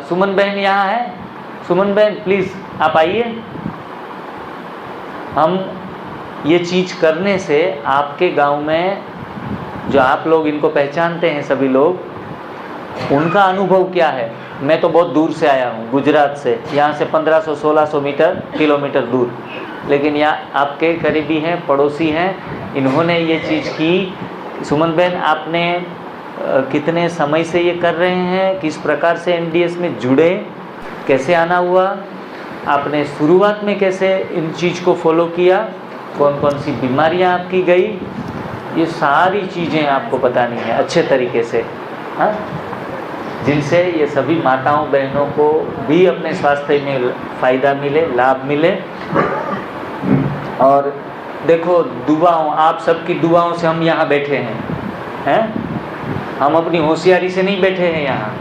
सुमन बहन यहाँ है? सुमन बहन प्लीज़ आप आइए। हम ये चीज़ करने से आपके गांव में जो आप लोग इनको पहचानते हैं सभी लोग, उनका अनुभव क्या है? मैं तो बहुत दूर से आया हूँ, गुजरात से, यहाँ से 1500-1600 किलोमीटर दूर, लेकिन यहाँ आपके करीबी हैं, पड़ोसी हैं, इन्होंने ये चीज़ की। सुमन बहन आपने कितने समय से ये कर रहे हैं? किस प्रकार से एनडीएस में जुड़े? कैसे आना हुआ? आपने शुरुआत में कैसे इन चीज़ को फॉलो किया? कौन कौन सी बीमारियां आपकी गई? ये सारी चीज़ें आपको बतानी है अच्छे तरीके से, हाँ, जिनसे ये सभी माताओं बहनों को भी अपने स्वास्थ्य में फ़ायदा मिले, लाभ मिले। और देखो, दुआओं, आप सबकी दुआओं से हम यहाँ बैठे हैं, हम अपनी होशियारी से नहीं बैठे हैं यहाँ।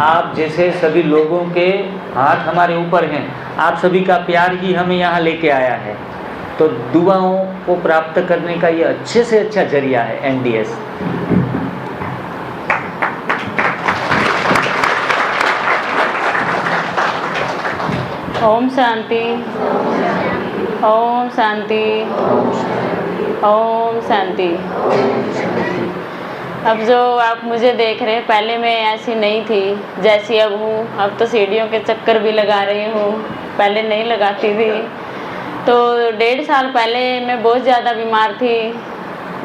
आप जैसे सभी लोगों के हाथ हमारे ऊपर हैं, आप सभी का प्यार ही हमें यहाँ लेके आया है। तो दुआओं को प्राप्त करने का ये अच्छे से अच्छा जरिया है एनडीएस। ओम शांति, ओम शांति, ओम शांति। अब जो आप मुझे देख रहे हैं, पहले मैं ऐसी नहीं थी जैसी अब हूँ। अब तो सीढ़ियों के चक्कर भी लगा रही हूँ, पहले नहीं लगाती थी। तो 1.5 साल पहले मैं बहुत ज़्यादा बीमार थी।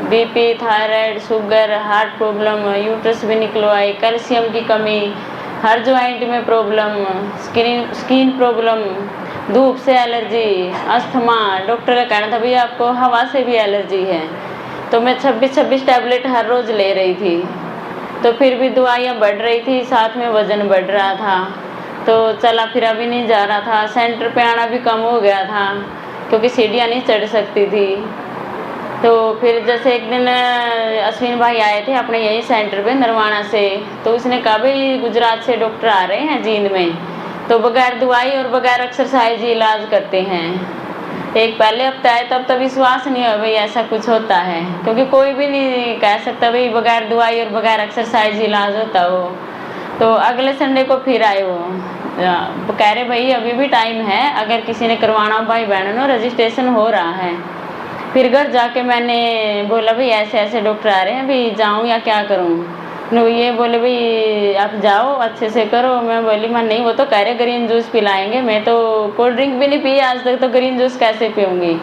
BP, thyroid, sugar, heart problem, uterus भी निकलवाई, कैल्शियम की कमी, हर जॉइंट में प्रॉब्लम, स्किन प्रॉब्लम, धूप से एलर्जी, अस्थमा। डॉक्टर का कहना था भैया आपको हवा से भी एलर्जी है। तो मैं 26 टैबलेट हर रोज़ ले रही थी। तो फिर भी दवाइयाँ बढ़ रही थी, साथ में वज़न बढ़ रहा था। तो चला फिरा भी नहीं जा रहा था। सेंटर पे आना भी कम हो गया था क्योंकि सीढ़ियाँ नहीं चढ़ सकती थी। तो फिर जैसे एक दिन अश्विन भाई आए थे अपने यही सेंटर पे नरवाना से। तो उसने कहा भाई गुजरात से डॉक्टर आ रहे हैं जींद में, तो बगैर दवाई और बगैर एक्सरसाइज इलाज करते हैं। एक पहले हफ्ते आए तब तो विश्वास नहीं हो भाई ऐसा कुछ होता है, क्योंकि कोई भी नहीं कह सकता भाई बगैर दवाई और बगैर एक्सरसाइज इलाज होता हो। तो अगले संडे को फिर आए वो, कह रहे भाई अभी भी टाइम है, अगर किसी ने करवाना हो भाई बहनों रजिस्ट्रेशन हो रहा है। फिर घर जाके मैंने बोला भाई ऐसे ऐसे डॉक्टर आ रहे हैं, अभी जाऊँ या क्या करूँ? नो ये बोले भाई आप जाओ अच्छे से करो। मैं बोली मैं नहीं, वो तो कह रहे ग्रीन जूस पिलाएंगे, मैं तो कोल्ड ड्रिंक भी नहीं पी आज तक, तो ग्रीन जूस कैसे पीऊँगी?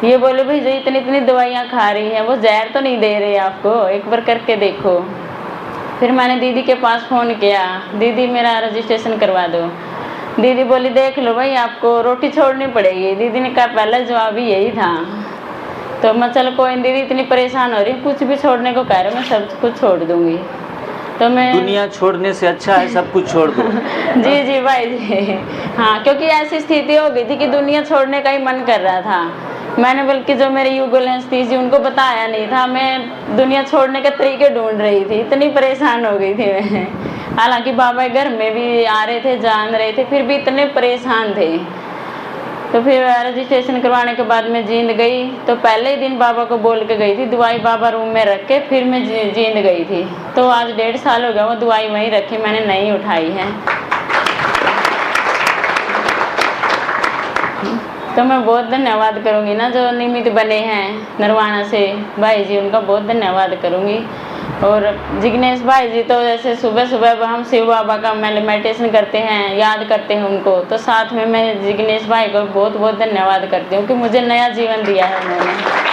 ये बोले भाई जो इतनी दवाइयाँ खा रही हैं वो जहर तो नहीं दे रहे आपको, एक बार करके देखो। फिर मैंने दीदी के पास फ़ोन किया, दीदी मेरा रजिस्ट्रेशन करवा दो। दीदी बोली देख लो भाई आपको रोटी छोड़नी पड़ेगी। दीदी ने कहा पहला जवाब ही यही था। तो मैं चल कोई दीदी इतनी परेशान हो रही, कुछ भी छोड़ने को कह रहे मैं सब कुछ छोड़ दूँगी। तो मैं दुनिया छोड़ने से अच्छा है सब कुछ छोड़ दो। जी जी भाई जी, हाँ, क्योंकि ऐसी स्थिति हो गई थी कि दुनिया छोड़ने का ही मन कर रहा था। मैंने बल्कि जो मेरे युगल थी जी उनको बताया नहीं था, मैं दुनिया छोड़ने के तरीके ढूंढ रही थी, इतनी परेशान हो गई थी मैं। हालांकि बाबा घर में भी आ रहे थे, जान रहे थे, फिर भी इतने परेशान थे। तो फिर रजिस्ट्रेशन करवाने के बाद मैं जींद गई। तो पहले ही दिन बाबा को बोल के गई थी, दवाई बाबा रूम में रख के फिर मैं जींद गई थी। तो आज 1.5 साल हो गया वो दवाई वहीं रखी, मैंने नहीं उठाई है। तो मैं बहुत धन्यवाद करूँगी ना जो निमित्त बने हैं नरवाना से भाई जी, उनका बहुत धन्यवाद करूँगी। और जिग्नेश भाई जी तो जैसे सुबह सुबह हम शिव बाबा का मेडिटेशन करते हैं, याद करते हैं उनको, तो साथ में मैं जिग्नेश भाई को बहुत बहुत धन्यवाद करती हूँ कि मुझे नया जीवन दिया है उन्होंने।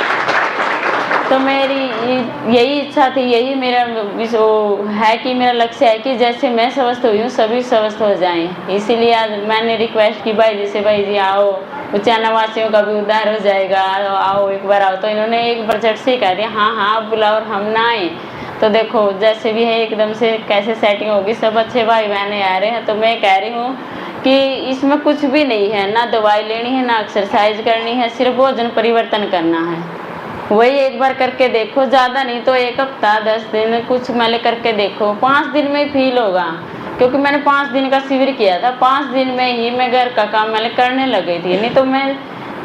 तो मेरी यही इच्छा थी, यही मेरा वो है कि मेरा लक्ष्य है कि जैसे मैं स्वस्थ हुई हूँ सभी स्वस्थ हो जाएं। इसीलिए आज मैंने रिक्वेस्ट की भाई जी से, भाई जी आओ उच्चाना वासियों का भी उद्धार हो जाएगा, आओ एक बार आओ। तो इन्होंने एक बार झट से कह दिया हाँ हाँ आप बुलाओ और हम ना आए। तो देखो जैसे भी है एकदम से कैसे सेटिंग होगी, सब अच्छे भाई बहने आ रहे हैं। तो मैं कह रही हूँ कि इसमें कुछ भी नहीं है, ना दवाई लेनी है ना एक्सरसाइज करनी है, सिर्फ भोजन परिवर्तन करना है। वही एक बार करके देखो, ज़्यादा नहीं तो 1 हफ्ता 10 दिन कुछ मैले करके देखो, 5 दिन में फील होगा। क्योंकि मैंने 5 दिन का शिविर किया था, 5 दिन में ही मैं घर का काम मैंने करने लग गई थी। नहीं तो मैं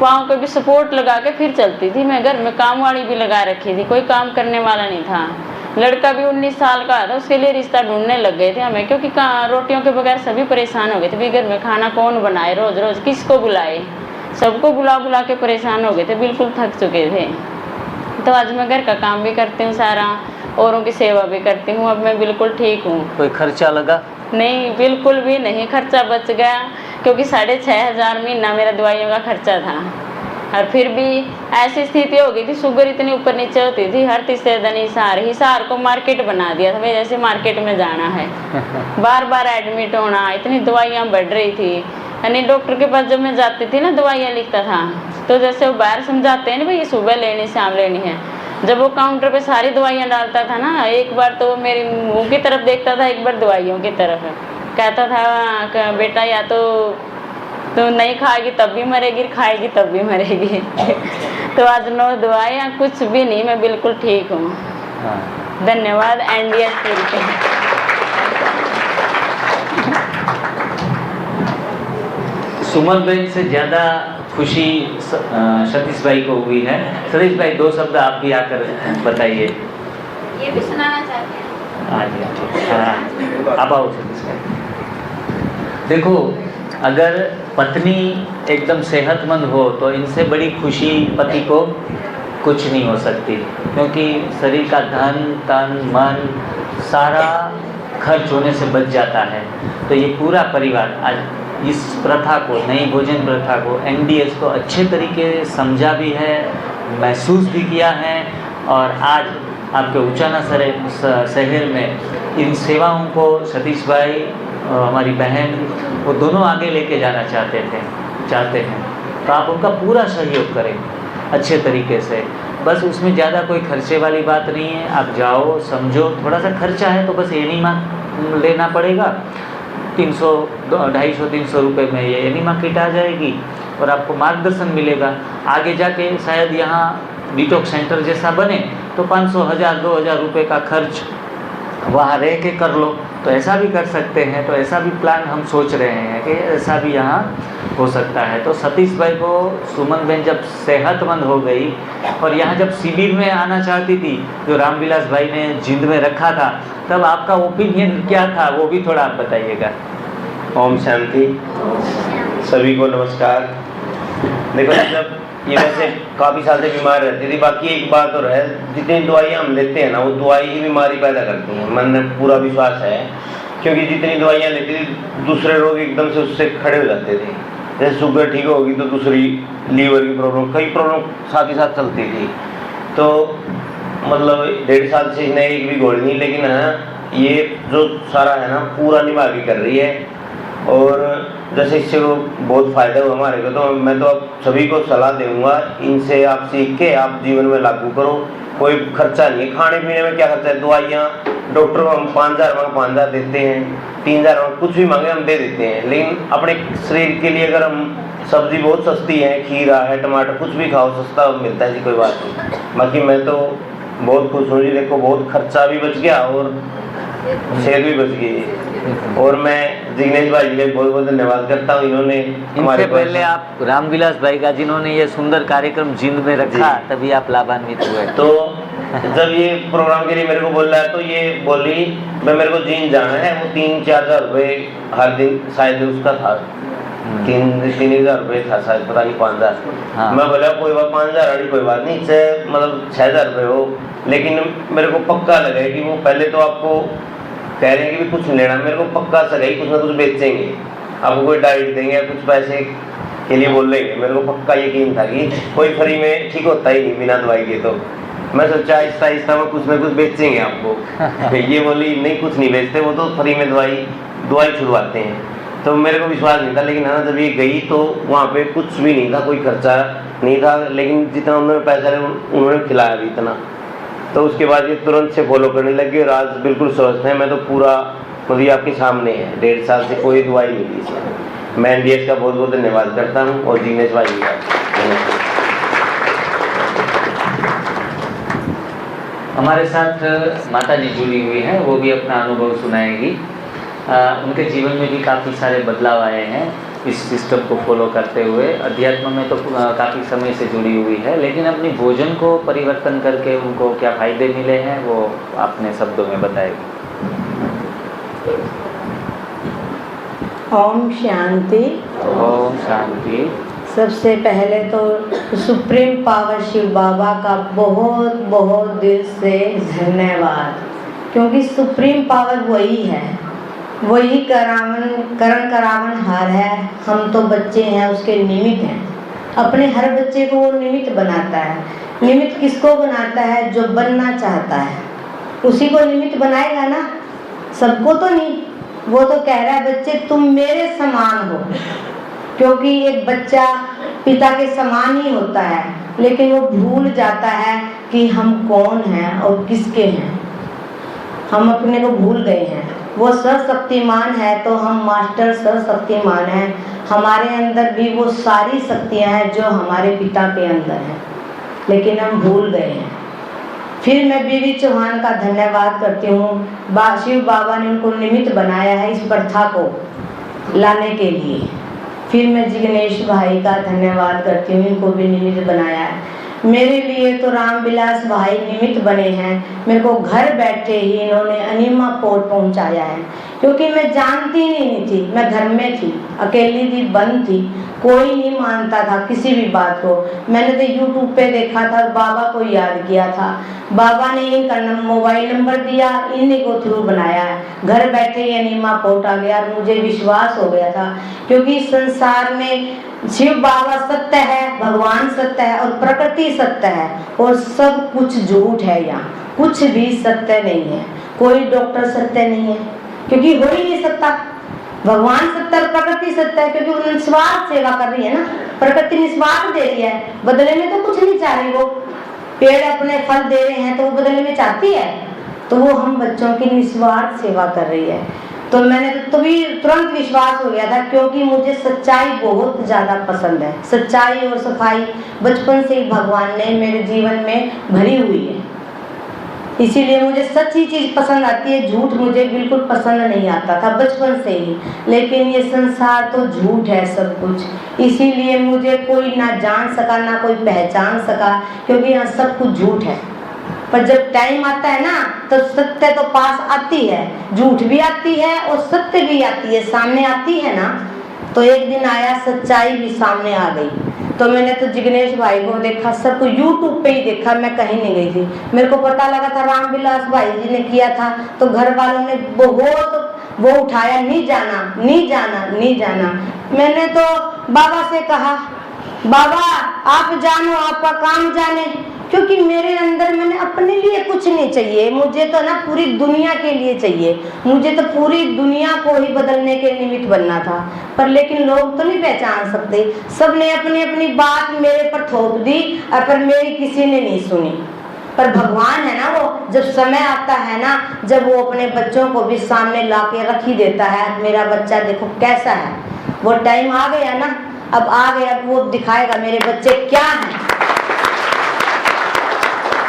पाँव पे भी सपोर्ट लगा के फिर चलती थी। मैं घर में काम वाली भी लगा रखी थी, कोई काम करने वाला नहीं था। लड़का भी 19 साल का था, उसके लिए रिश्ता ढूंढने लग गए थे हमें, क्योंकि रोटियों के बगैर सभी परेशान हो गए थे। भी घर में खाना कौन बनाए, रोज रोज किसको बुलाए, सबको बुला बुला के परेशान हो गए थे, बिल्कुल थक चुके थे। तो आज मैं घर का काम भी करती हूँ सारा, औरों की सेवा भी करती हूँ। अब मैं बिल्कुल ठीक हूँ। कोई खर्चा लगा? नहीं, बिल्कुल भी नहीं, खर्चा बच गया, क्योंकि 6,500 महीना मेरा दवाइयों का खर्चा था। और फिर भी ऐसी स्थिति हो गई थी, शुगर इतनी ऊपर नीचे होती थी, हर तीसरे दिन हिसार को मार्केट बना दिया था भाई, जैसे मार्केट में जाना है। बार बार एडमिट होना, इतनी दवाइयाँ बढ़ रही थी। यानी डॉक्टर के पास जब मैं जाती थी ना, दवाइयाँ लिखता था, तो जैसे वो बाहर समझाते हैं ना भाई, ये सुबह लेनी, शाम लेनी है, जब वो काउंटर पे सारी दवाइयाँ डालता था ना, एक बार तो मेरे मुँह की तरफ देखता था, एक बार दवाइयों की तरफ, कहता था बेटा या तो नहीं खाएगी तब भी मरेगी, खाएगी तब भी मरेगी। तो आज 9 दवाइयाँ, कुछ भी नहीं, मैं बिल्कुल ठीक हूँ। धन्यवाद NDS के। सुमन बहन से ज़्यादा खुशी सतीश भाई को हुई है। सतीश भाई 2 शब्द आप भी आकर बताइए। ये भी सुनाना चाहते हैं? हाँ, आप आओ सतीश भाई। देखो, अगर पत्नी एकदम सेहतमंद हो तो इनसे बड़ी खुशी पति को कुछ नहीं हो सकती, क्योंकि शरीर का धन तन मन सारा खर्च होने से बच जाता है। तो ये पूरा परिवार आज इस प्रथा को, नई भोजन प्रथा को, NDS को अच्छे तरीके से समझा भी है, महसूस भी किया है, और आज आपके उचाना शहर में इन सेवाओं को सतीश भाई और हमारी बहन, वो दोनों आगे लेके जाना चाहते हैं। तो आप उनका पूरा सहयोग करें अच्छे तरीके से। बस उसमें ज़्यादा कोई खर्चे वाली बात नहीं है। आप जाओ, समझो, थोड़ा सा खर्चा है तो बस एनीमा लेना पड़ेगा, 300 250 300 रुपये में ये एनीमा किट आ जाएगी, और आपको मार्गदर्शन मिलेगा। आगे जाके शायद यहाँ डिटॉक्स सेंटर जैसा बने तो 500 1000 2000 रुपये का खर्च वहाँ रह के कर लो, तो ऐसा भी कर सकते हैं। तो ऐसा भी प्लान हम सोच रहे हैं कि ऐसा भी यहाँ हो सकता है। तो सतीश भाई को सुमन बहन जब सेहतमंद हो गई और यहाँ जब शिविर में आना चाहती थी, जो रामविलास भाई ने जिंद में रखा था, तब आपका ओपिनियन क्या था, वो भी थोड़ा आप बताइएगा। ओम शांति, सभी को नमस्कार। देखो, जब ये वैसे काफ़ी साल से बीमार रहती थी, बाकी एक बात और है, जितनी दवाइयाँ हम लेते हैं ना, वो दवाई ही बीमारी पैदा करती हैं, मन में पूरा विश्वास है। क्योंकि जितनी दवाइयाँ लेती थी, दूसरे रोग एकदम से उससे खड़े हो जाते थे। जैसे शुगर ठीक होगी तो दूसरी लीवर की प्रॉब्लम, कई प्रॉब्लम साथ ही साथ चलती थी। तो मतलब 1.5 साल से इसने एक भी गोली नहीं, लेकिन है ये जो सारा है ना, पूरा निभा के कर रही है। और जैसे इससे वो बहुत फ़ायदा हुआ हमारे को, तो मैं तो अब सभी को सलाह दूँगा, इनसे आप सीख के आप जीवन में लागू करो। कोई खर्चा नहीं है, खाने पीने में क्या खर्चा है, दवाइयाँ डॉक्टर को हम 5000 मांग 5000 देते हैं, 3000 मांग, कुछ भी मांगे हम दे देते हैं। लेकिन अपने शरीर के लिए अगर हम, सब्जी बहुत सस्ती है, खीरा है, टमाटर, कुछ भी खाओ सस्ता मिलता है जी, कोई बात नहीं। बाकी मैं तो बहुत खुश हूँ जी, देखो बहुत खर्चा भी बच गया और सेहत भी बच गई। और मैं जिग्नेश भाई जी बहुत बहुत धन्यवाद करता हूँ, इन्होंने इनसे पहले आप रामविलास भाई का, जिन्होंने ये सुंदर कार्यक्रम जिंद में रखा, तभी आप लाभान्वित हुए। तो जब ये प्रोग्राम के लिए मेरे को बोल रहा है, तो ये बोली मैं मेरे को जींद जाना है, वो 3-4 हज़ार रुपये हर दिन शायद उसका था, 3-3 हज़ार रुपये था शायद, पता नहीं 5000। हाँ। मैं बोला कोई बात 5000 कोई बात नहीं, मतलब 6000 रुपये हो। लेकिन मेरे को पक्का लगा कि वो पहले तो आपको कह रहे हैं कि भी कुछ नहीं लेना, मेरे को पक्का सगा ही कुछ ना कुछ बेचेंगे, आपको कोई डाइट देंगे या कुछ पैसे के लिए बोल लेंगे। मेरे को पक्का यकीन था कि कोई फ्री में ठीक होता ही नहीं बिना दवाई के। तो मैं सोचा आहिस्ता आहिस्ता में कुछ ना कुछ बेचेंगे आपको। ये बोली नहीं, कुछ नहीं बेचते, वो तो फ्री में दवाई छुड़वाते हैं। तो मेरे को विश्वास नहीं था, लेकिन हाँ जब ये गई तो वहाँ पे कुछ भी नहीं था, कोई खर्चा नहीं था, लेकिन जितना उन्होंने पैसा लिया उन्होंने खिलाया भी इतना। तो उसके बाद ये तुरंत से फॉलो करने लगे और आज बिल्कुल स्वस्थ है। मैं तो पूरा मुझे आपके सामने है, 1.5 साल से कोई दवाई नहीं ली इसमें। मैं NDS का बहुत बहुत धन्यवाद करता हूँ और जिग्नेश भाई का। हमारे साथ माता जी जुड़ी हुई हैं, वो भी अपना अनुभव सुनाएगी। उनके जीवन में भी काफ़ी सारे बदलाव आए हैं। इस सिस्टम को फॉलो करते हुए अध्यात्म में तो काफ़ी समय से जुड़ी हुई है, लेकिन अपनी भोजन को परिवर्तन करके उनको क्या फ़ायदे मिले हैं वो आपने शब्दों में बताएगी। ओम शांति। ओम शांति। सबसे पहले तो सुप्रीम पावर शिव बाबा का बहुत बहुत दिल से धन्यवाद, क्योंकि सुप्रीम पावर वही है, वही करण करावन हार है। हम तो बच्चे हैं, उसके निमित्त हैं। अपने हर बच्चे को वो निमित्त बनाता है। निमित्त किसको बनाता है? जो बनना चाहता है उसी को निमित्त बनाएगा ना, सबको तो नहीं। वो तो कह रहा है बच्चे तुम मेरे समान हो, क्योंकि एक बच्चा पिता के समान ही होता है, लेकिन वो भूल जाता है कि हम कौन हैं और किसके हैं। हम अपने को भूल गए हैं। वो सर्वशक्तिमान है तो हम मास्टर सर्वशक्तिमान हैं। हमारे अंदर भी वो सारी शक्तियाँ हैं जो हमारे पिता के अंदर हैं, लेकिन हम भूल गए हैं। फिर मैं बीवी चौहान का धन्यवाद करती हूँ। शिव बाबा ने उनको निमित्त बनाया है इस प्रथा को लाने के लिए। फिर मैं जिग्नेश भाई का धन्यवाद करती हूँ, इनको भी निमित्त बनाया है। मेरे लिए तो रामविलास भाई निमित्त बने हैं। मेरे को घर बैठे ही इन्होंने अनीमा पोर्ट पहुंचाया है, क्योंकि मैं जानती नहीं थी। मैं घर में थी, अकेली थी, बंद थी, कोई नहीं मानता था किसी भी बात को। मैंने तो यूट्यूब पे देखा था, बाबा को याद किया था। बाबा ने इनका मोबाइल नंबर दिया, इन्हीं को थ्रू बनाया है। घर बैठे ही अनीमा पोर्ट आ गया और मुझे विश्वास हो गया था, क्योंकि संसार में शिव बाबा सत्य है, भगवान सत्य है और प्रकृति सत्य है, और सब कुछ झूठ है। यहाँ कुछ भी सत्य नहीं है। कोई डॉक्टर सत्य नहीं है, क्योंकि हो ही नहीं सकता। भगवान सत्य और प्रकृति सत्य है, क्योंकि वो निस्वार्थ सेवा कर रही है ना। प्रकृति निस्वार्थ दे रही है, बदले में तो कुछ नहीं चाह रही। वो पेड़ अपने फल दे रहे हैं तो वो बदले में चाहती है, तो वो हम बच्चों की निस्वार्थ सेवा कर रही है। तो मैंने तो भी तुरंत विश्वास हो गया था, क्योंकि मुझे सच्चाई बहुत ज़्यादा पसंद है। सच्चाई और सफाई बचपन से ही भगवान ने मेरे जीवन में भरी हुई है, इसीलिए मुझे सच्ची चीज़ पसंद आती है। झूठ मुझे बिल्कुल पसंद नहीं आता था बचपन से ही, लेकिन ये संसार तो झूठ है सब कुछ। इसीलिए मुझे कोई ना जान सका, ना कोई पहचान सका, क्योंकि यहाँ सब कुछ झूठ है। पर जब टाइम आता है ना, तो सत्य तो पास आती है, झूठ भी आती है और सत्य भी आती है, सामने आती है ना। तो एक दिन आया, सच्चाई भी सामने आ गई। तो मैंने तो जिग्नेश भाई को देखा, सबको यूट्यूब पे ही देखा, मैं कहीं नहीं गई थी। मेरे को पता लगा था रामविलास भाई जी ने किया था, तो घर वालों ने बहुत वो उठाया, नहीं जाना, नहीं जाना, नहीं जाना। मैंने तो बाबा से कहा, बाबा आप जानो, आपका काम जाने, क्योंकि मेरे अंदर मैंने अपने लिए कुछ नहीं चाहिए। मुझे तो ना पूरी दुनिया के लिए चाहिए। मुझे तो पूरी दुनिया को ही बदलने के निमित्त बनना था। पर लेकिन लोग तो नहीं पहचान सकते। सब ने अपनी अपनी बात मेरे पर थोप दी, और पर मेरी किसी ने नहीं सुनी। पर भगवान है ना, वो जब समय आता है ना, जब वो अपने बच्चों को भी सामने ला के रख ही देता है। मेरा बच्चा देखो कैसा है। वो टाइम आ गया ना, अब आ गया, अब वो दिखाएगा मेरे बच्चे क्या हैं।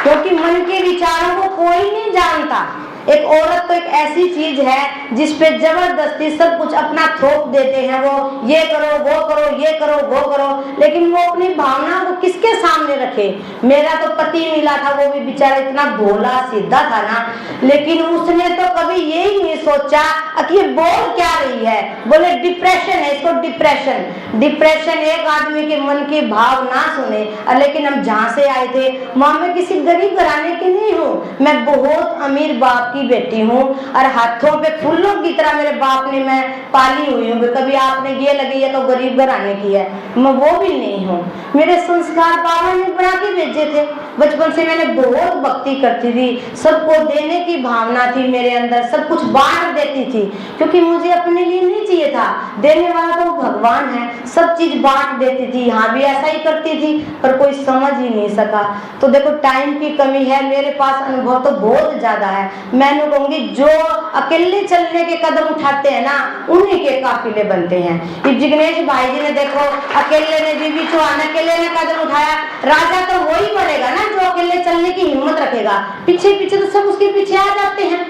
क्योंकि मन के विचारों को कोई नहीं जानता। एक औरत तो एक ऐसी चीज है जिस पे जबरदस्ती सब कुछ अपना थोप देते हैं। वो ये करो, वो करो, ये करो, वो करो, लेकिन वो अपनी भावना को किसके सामने रखे। मेरा तो पति मिला था, वो भी बेचारा इतना भोला सीधा था ना, लेकिन उसने तो कभी यही नहीं सोचा कि ये बोल क्या रही है। बोले डिप्रेशन है, इसको डिप्रेशन। डिप्रेशन एक आदमी के मन की भाव ना सुने। लेकिन हम जहाँ से आए थे, माँ मैं किसी गरीब घराने की नहीं हूँ, मैं बहुत अमीर बाप की बेटी हूँ, और हाथों पे फूलों की तरह मेरे बाप ने मैं पाली हुई हूँ। कभी आपने ये लगी है तो गरीब घराने की है, मैं वो भी नहीं हूँ। मेरे संस्कार बाबा ने बना के भेजे थे। बचपन से मैंने बहुत भक्ति करती थी, सबको देने की भावना थी मेरे अंदर, सब कुछ बांट देती थी, क्योंकि मुझे अपने लिए नहीं चाहिए था। देने वाला तो भगवान है, सब चीज बांट देती थी। यहाँ भी ऐसा ही करती थी, पर कोई समझ ही नहीं सका। तो देखो टाइम की कमी है, मेरे पास अनुभव तो बहुत ज्यादा है। मैं कहूंगी जो अकेले चलने के कदम उठाते हैं ना, उन्हीं के काफिले बनते हैं। ये जिग्नेश भाई जी ने देखो, अकेले ने, बीवी चौहान अकेले ने कदम उठाया। राजा तो वही बनेगा ना जो अकेले चलने की हिम्मत रखेगा। पीछे पीछे तो सब उसके पीछे आ जाते हैं,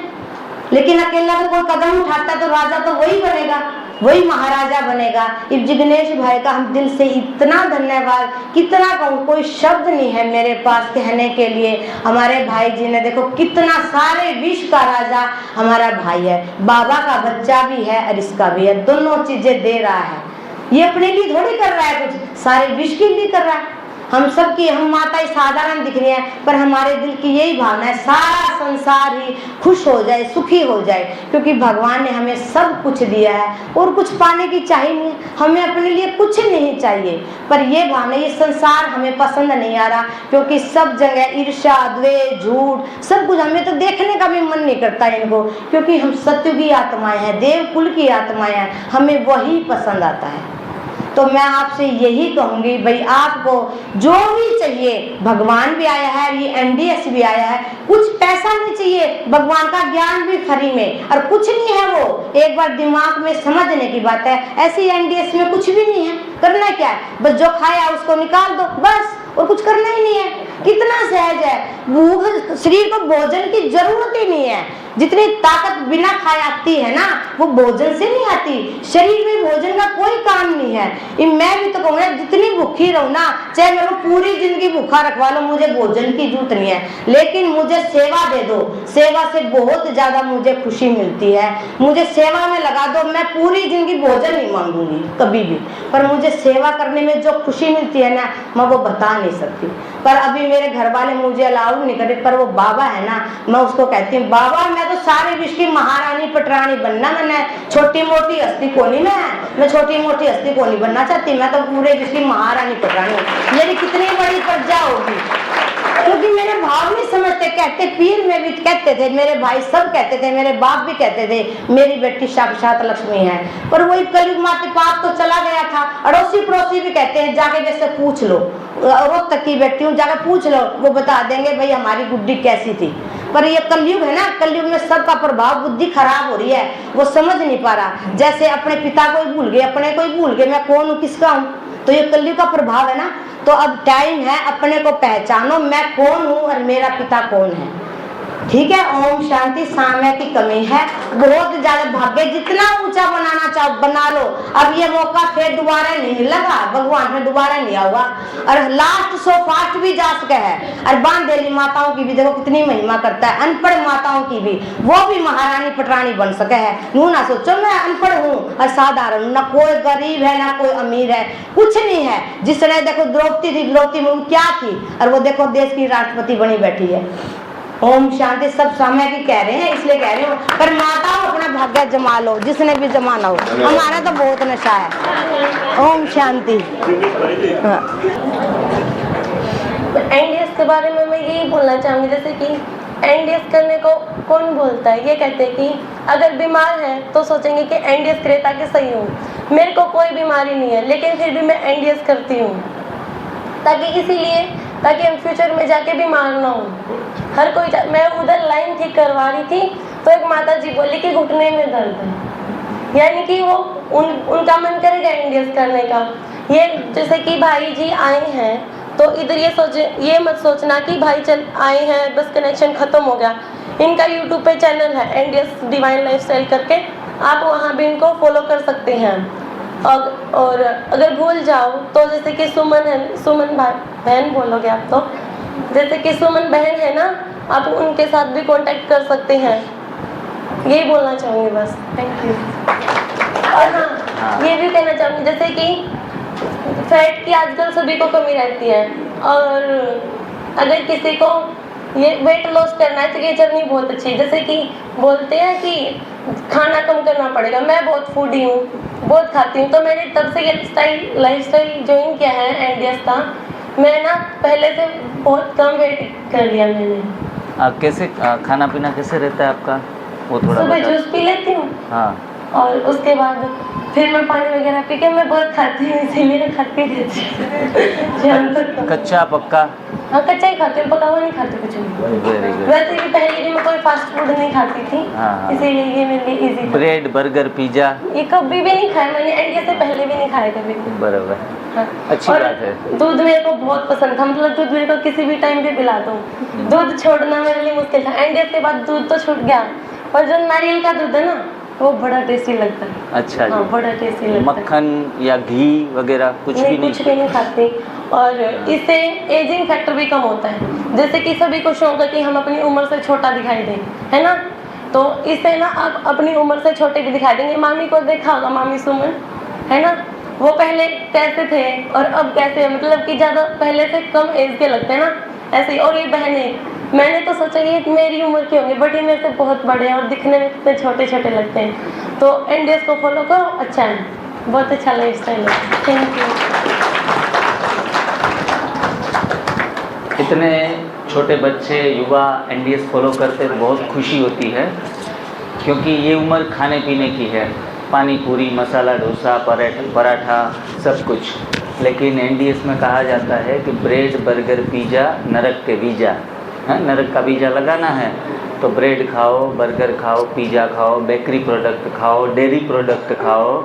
लेकिन अकेला तो कोई कदम उठाता तो राजा तो वही बनेगा। वही महाराजा बनेगा। इस जिग्नेश भाई का हम दिल से इतना धन्यवाद, कितना कहूँ, कोई शब्द नहीं है मेरे पास कहने के लिए। हमारे भाई जी ने देखो कितना सारे विश्व का राजा हमारा भाई है, बाबा का बच्चा भी है और इसका भी है, दोनों चीजें दे रहा है। ये अपने लिए थोड़ी कर रहा है कुछ, सारे विश्व के लिए कर रहा है। हम सब की, हम माताएं साधारण दिख रही हैं, पर हमारे दिल की यही भावना है सारा संसार ही खुश हो जाए, सुखी हो जाए, क्योंकि भगवान ने हमें सब कुछ दिया है और कुछ पाने की चाहिए नहीं, हमें अपने लिए कुछ नहीं चाहिए। पर ये भावना, ये संसार हमें पसंद नहीं आ रहा, क्योंकि सब जगह ईर्ष्या, द्वेष, झूठ, सब कुछ, हमें तो देखने का भी मन नहीं करता इनको, क्योंकि हम सत्य की आत्माएं हैं, देव कुल की आत्माएं हैं, हमें वही पसंद आता है। तो मैं आपसे यही कहूंगी भाई, आपको जो भी चाहिए, भगवान भी आया है, ये एनडीएस भी आया है, कुछ पैसा नहीं चाहिए, भगवान का ज्ञान भी फ्री में, और कुछ नहीं है वो, एक बार दिमाग में समझने की बात है। ऐसी एनडीएस में कुछ भी नहीं है, करना क्या है, बस जो खाया उसको निकाल दो बस, और कुछ करना ही नहीं है। कितना सहज है, भूख, शरीर को भोजन की जरूरत ही नहीं है। जितनी ताकत बिना खाए आती है ना, वो भोजन से नहीं आती। शरीर में भोजन का कोई काम नहीं है। मैं भी तो कहूँगा, जितनी भूखी रहूँ ना, चाहे मेरे को पूरी जिंदगी भूखा रखवा लो, मुझे भोजन की जरूरत नहीं है, लेकिन मुझे सेवा दे दो, सेवा से बहुत ज्यादा मुझे खुशी मिलती है। मुझे सेवा में लगा दो, मैं पूरी जिंदगी भोजन नहीं मांगूंगी कभी भी, पर मुझे सेवा करने में जो खुशी मिलती है ना, मैं वो बता नहीं सकती। पर अभी मेरे घर वाले मुझे अलाउ नहीं करे, पर वो बाबा है ना, मैं उसको कहती हूँ, बाबा मैं तो सारे विश्व की महारानी पटरानी बनना, मैंने छोटी मोटी हस्ती को नहीं, मैं छोटी मोटी हस्ती को नहीं बनना चाहती, मैं तो पूरे विश्व की महारानी पटरानी, मेरी कितनी बड़ी प्रजा होगी। क्योंकि मेरे भाव नहीं समझते, कहते पीर में भी कहते थे, मेरे भाई सब कहते थे, मेरे बाप भी कहते थे मेरी बेटी साक्षात लक्ष्मी है, पर वही कलयुग माते पाप तो चला गया था। अड़ोसी पड़ोसी भी कहते हैं, जाके जैसे पूछ लो, रोज तक की बेटी हूँ, जाके पूछ लो, वो बता देंगे भाई हमारी गुड्डी कैसी थी। पर ये कलयुग है ना, कलयुग में सबका प्रभाव, बुद्धि खराब हो रही है, वो समझ नहीं पा रहा। जैसे अपने पिता को ही भूल गए, अपने को ही भूल गए, मैं कौन हूँ, किसका हूँ, तो ये कलयुग का प्रभाव है ना। तो अब टाइम है, अपने को पहचानो, मैं कौन हूँ और मेरा पिता कौन है। ठीक है, ओम शांति। समय की कमी है, बहुत ज्यादा, भाग्य जितना ऊंचा बनाना चाहो बना लो। अब ये मौका फिर दोबारा नहीं लगा, भगवान में दोबारा नहीं आऊगा, और लास्ट सो फास्ट भी जा सके है। और बांधेली माताओं की भी देखो कितनी महिमा करता है, अनपढ़ माताओं की भी, वो भी महारानी पटरानी बन सके है। नू ना सोचो मैं अनपढ़ हूँ और साधारण, ना कोई गरीब है ना कोई अमीर है, कुछ नहीं है। जिसने देखो द्रौपदी थी, द्रौपदी में क्या थी, और वो देखो देश की राष्ट्रपति बनी बैठी है। ओम शांति। सब समय की कह रहे हैं, इसलिए कह रही हूँ, पर माताओं अपना भाग्य जमा लो, जिसने भी जमाना हो। हमारा तो बहुत नशा है। ओम शांति। एनडीएस के बारे में मैं यही बोलना चाहूँगी, जैसे कि एनडीएस करने को कौन बोलता है, ये कहते हैं कि अगर बीमार है तो सोचेंगे कि एनडीएस करे ताकि सही हूँ। मेरे को कोई बीमारी नहीं है, लेकिन फिर भी मैं एनडीएस करती हूँ, ताकि इसीलिए ताकि हम फ्यूचर में जाके बीमार ना हो। हर कोई मैं उधर लाइन ठीक करवा रही थी, तो एक माता जी बोली कि घुटने में दर्द है, यानी कि वो उनका मन करेगा एनडीएस करने का। ये जैसे कि भाई जी आए हैं, तो इधर ये मत सोचना कि भाई चल आए हैं बस कनेक्शन ख़त्म हो गया। इनका यूट्यूब पे चैनल है एनडीएस डिवाइन लाइफस्टाइल करके, आप वहाँ भी इनको फॉलो कर सकते हैं। और अगर भूल जाओ तो जैसे कि सुमन बहन बोलोगे आप, तो जैसे कि सुमन बहन है ना, आप उनके साथ भी कांटेक्ट कर सकते हैं। यही बोलना चाहूँगी बस। Thank you. और हाँ, ये भी कहना चाहूँगी जैसे कि फैट की आजकल सभी को कमी रहती है, और अगर किसी को ये वेट लॉस करना है तो ये जर्नी बहुत अच्छी है। जैसे कि बोलते हैं कि खाना कम करना पड़ेगा, मैं बहुत फूडी हूँ, बहुत खाती हूँ, तो मैंने तब से ये लाइफस्टाइल ज्वाइन किया है एनडीएस का। मैं ना पहले से बहुत कम वेट कर लिया मैंने। कैसे खाना पीना कैसे रहता है आपका, वो थोड़ा सुबह जूस पी लेती हूँ, हाँ, और उसके बाद फिर मैं पानी वगैरह पी के, मैं बहुत खाती हूँ इसीलिए खाती रहती हूँ। कच्चा पक्का? हाँ, कच्चा ही खाती हूँ, पका हुआ नहीं खाती कुछ भी। वैसे भी पहले भी मैं कोई फास्ट फूड नहीं खाती थी, इसीलिए ये मेरे लिए इजी था। ब्रेड, बर्गर, पिज्जा ये कभी भी नहीं खाया मैंने, एनडीएस से पहले भी नहीं खाया कभी। बराबर, हाँ। अच्छी बात है। दूध मेरे को बहुत पसंद था, मतलब दूध मेरे को किसी भी टाइम पे पिला दो। दूध छोड़ना मेरे लिए मुश्किल था। एनडीएस के बाद दूध तो छूट गया, पर जो नारियल का दूध है ना, वो बड़ा टेस्टी लगता है। अच्छा हाँ, जी। बड़ा टेस्टी लगता है। मक्खन या घी वगैरह कुछ भी नहीं, नहीं? कुछ भी नहीं खाती। और इससे एजिंग फैक्टर भी कम होता है। जैसे कि सभी को शौक है कि हम अपनी उम्र से छोटा दिखाई दें, है ना? तो इससे ना आप अपनी उम्र से छोटे भी दिखाई देंगे। मामी को देखा होगा, मामी सुमन, है ना? वो पहले कैसे थे और अब कैसे, मतलब कि ज़्यादा पहले से कम एज के लगते हैं ना, ऐसे ही। और ये बहनें, मैंने तो सोचा ये मेरी उम्र के होंगे, बट ये मेरे से बहुत बड़े हैं और दिखने में कितने छोटे छोटे लगते हैं। तो एनडीएस को फॉलो करो, अच्छा है, बहुत अच्छा लाइफ स्टाइल है। Thank you. इतने छोटे बच्चे, युवा एनडीएस फॉलो करते बहुत खुशी होती है, क्योंकि ये उम्र खाने पीने की है, पानी पूरी, मसाला डोसा, पराठा सब कुछ। लेकिन एनडीएस में कहा जाता है कि ब्रेड, बर्गर, पिज़्ज़ा नरक के बीजा है। नरक का बीजा लगाना है तो ब्रेड खाओ, बर्गर खाओ, पिज़्ज़ा खाओ, बेकरी प्रोडक्ट खाओ, डेयरी प्रोडक्ट खाओ,